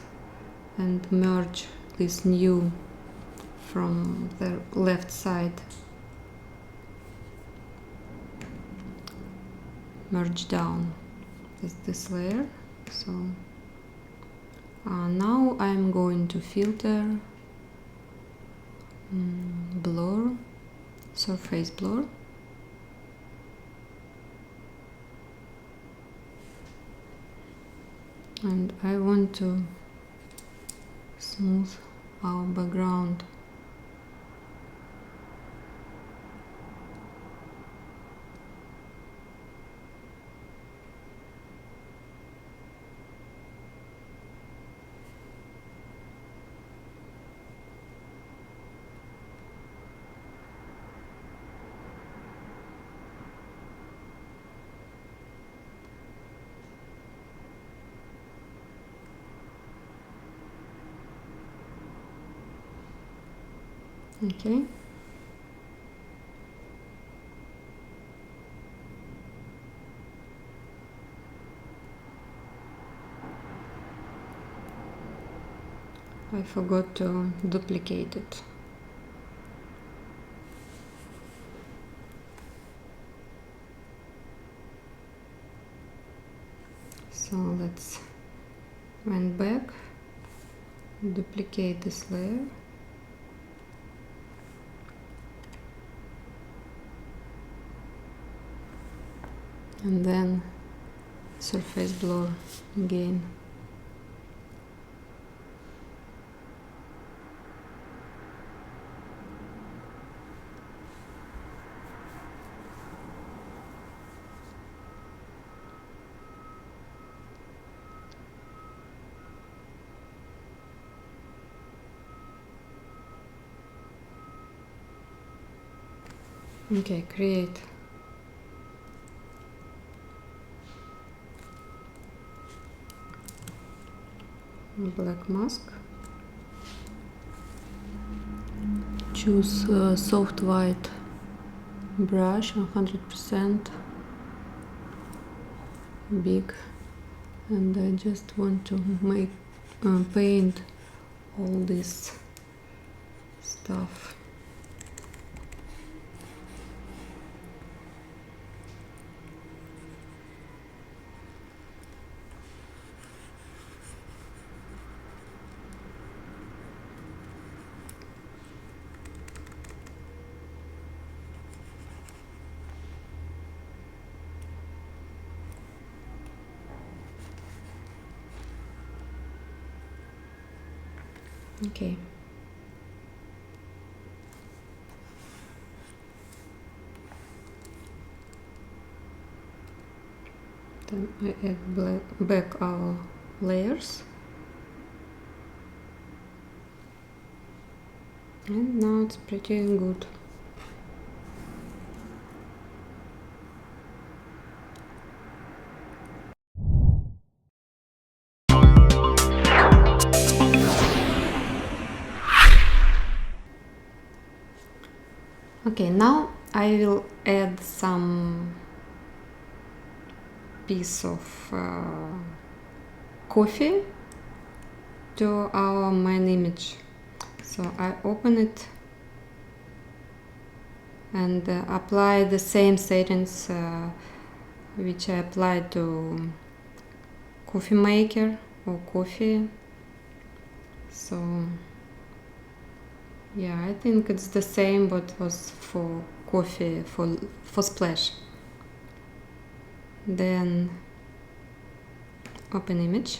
[SPEAKER 2] and merge this new from the left side, merge down with this layer. So now I'm going to filter blur, surface blur, and I want to smooth our background. Okay. I forgot to duplicate it. So let's went back, duplicate this layer, and then surface blur again. Okay, create black mask. Choose soft white brush, 100% big, and I just want to make paint all this stuff. Okay. Then I add back our layers. And now it's pretty good. Okay, now I will add some piece of coffee to our main image. So I open it and apply the same settings which I applied to coffee maker or coffee. So yeah, I think it's the same what was for coffee for splash. Then open image.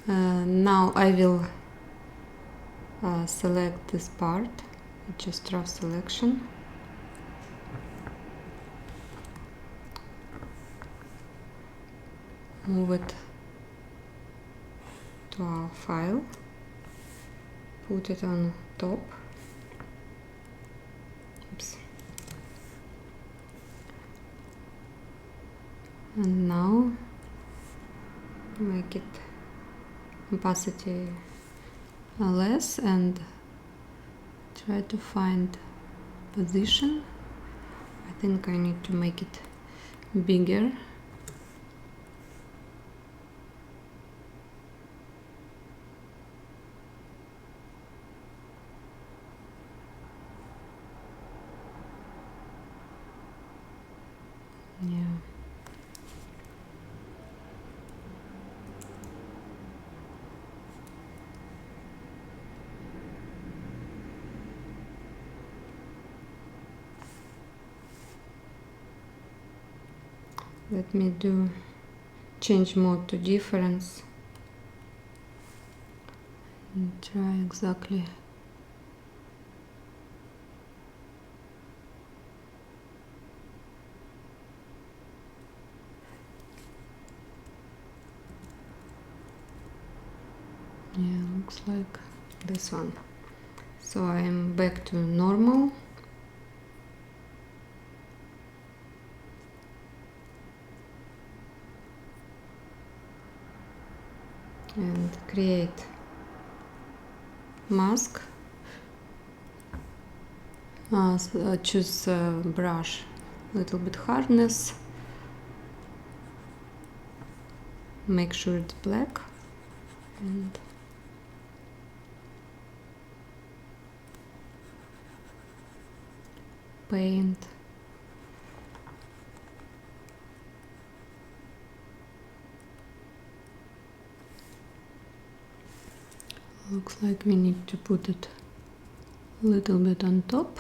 [SPEAKER 2] Now I will select this part, just rough selection. Move it to our file, put it on top. Oops. And now make it opacity less and try to find position. I think I need to make it bigger. Yeah. Let me do change mode to difference and try exactly. Yeah, looks like this one. So I am back to normal. And create mask. Choose brush, little bit hardness. Make sure it's black. And paint. Looks like we need to put it a little bit on top.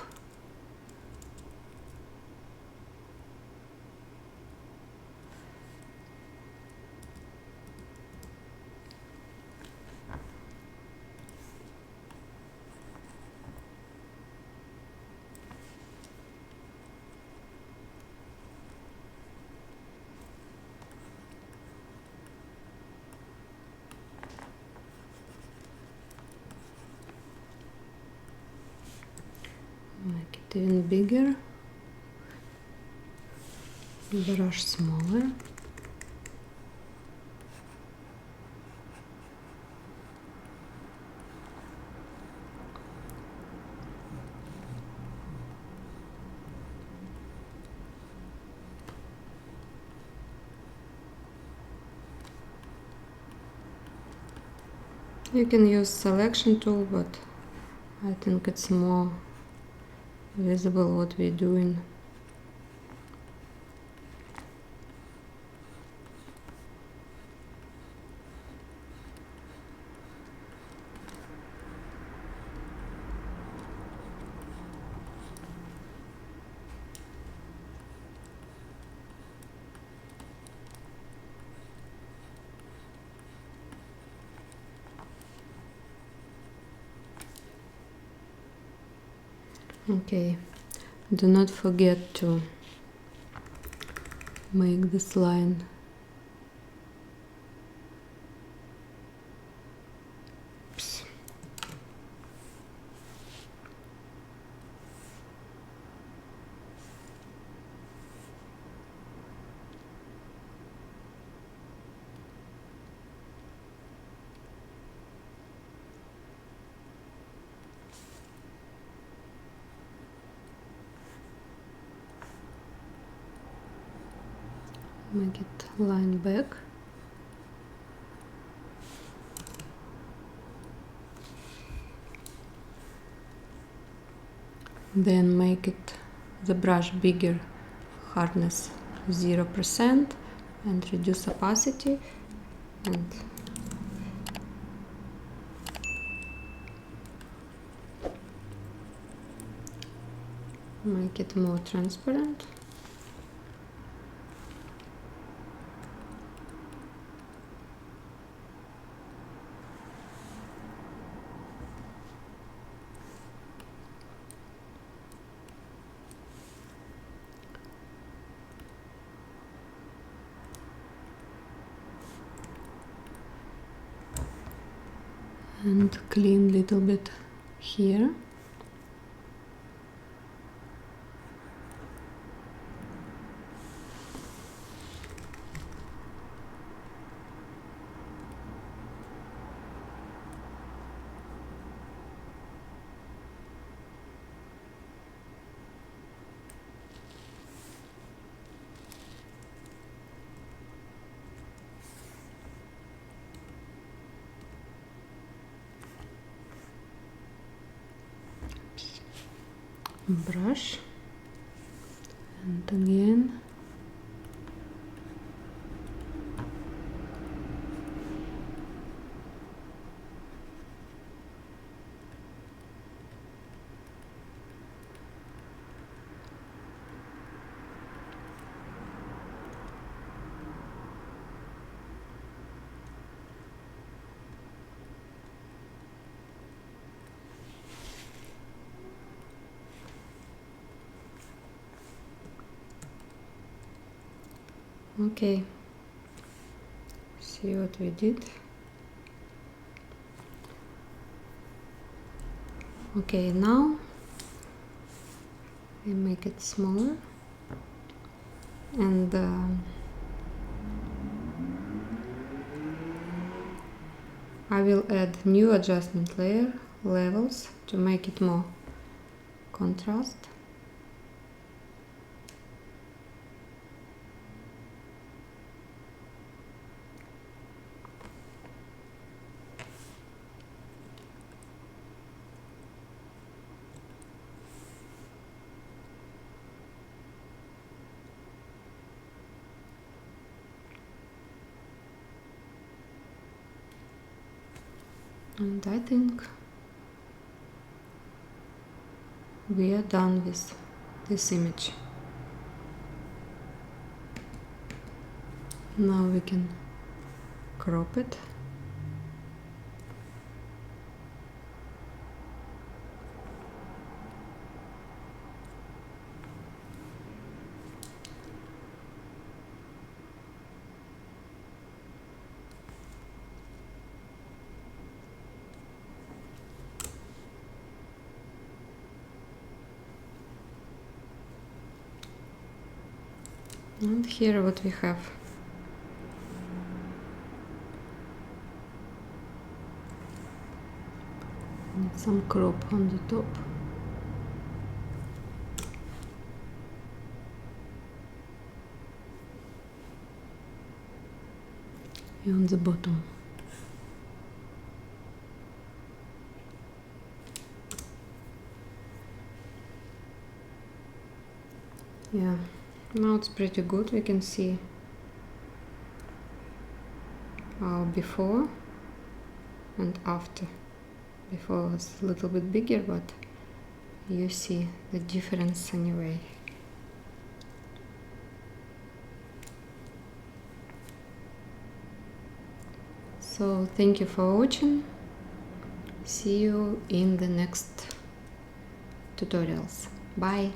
[SPEAKER 2] Make it even bigger. Brush smaller. You can use selection tool, but I think it's more visible what we're doing. Okay, do not forget to make this line make it line back. Then make it the brush bigger, hardness 0% and reduce opacity and make it more transparent. And clean little bit here. Brush and again okay, see what we did. Okay, now we make it smaller and I will add new adjustment layer levels to make it more contrast. And I think we are done with this image. Now we can crop it. And here what we have. And some crop on the top. And on the bottom. Yeah. Now it's pretty good. We can see our before and after. Before was a little bit bigger, but you see the difference anyway. So thank you for watching. See you in the next tutorials. Bye.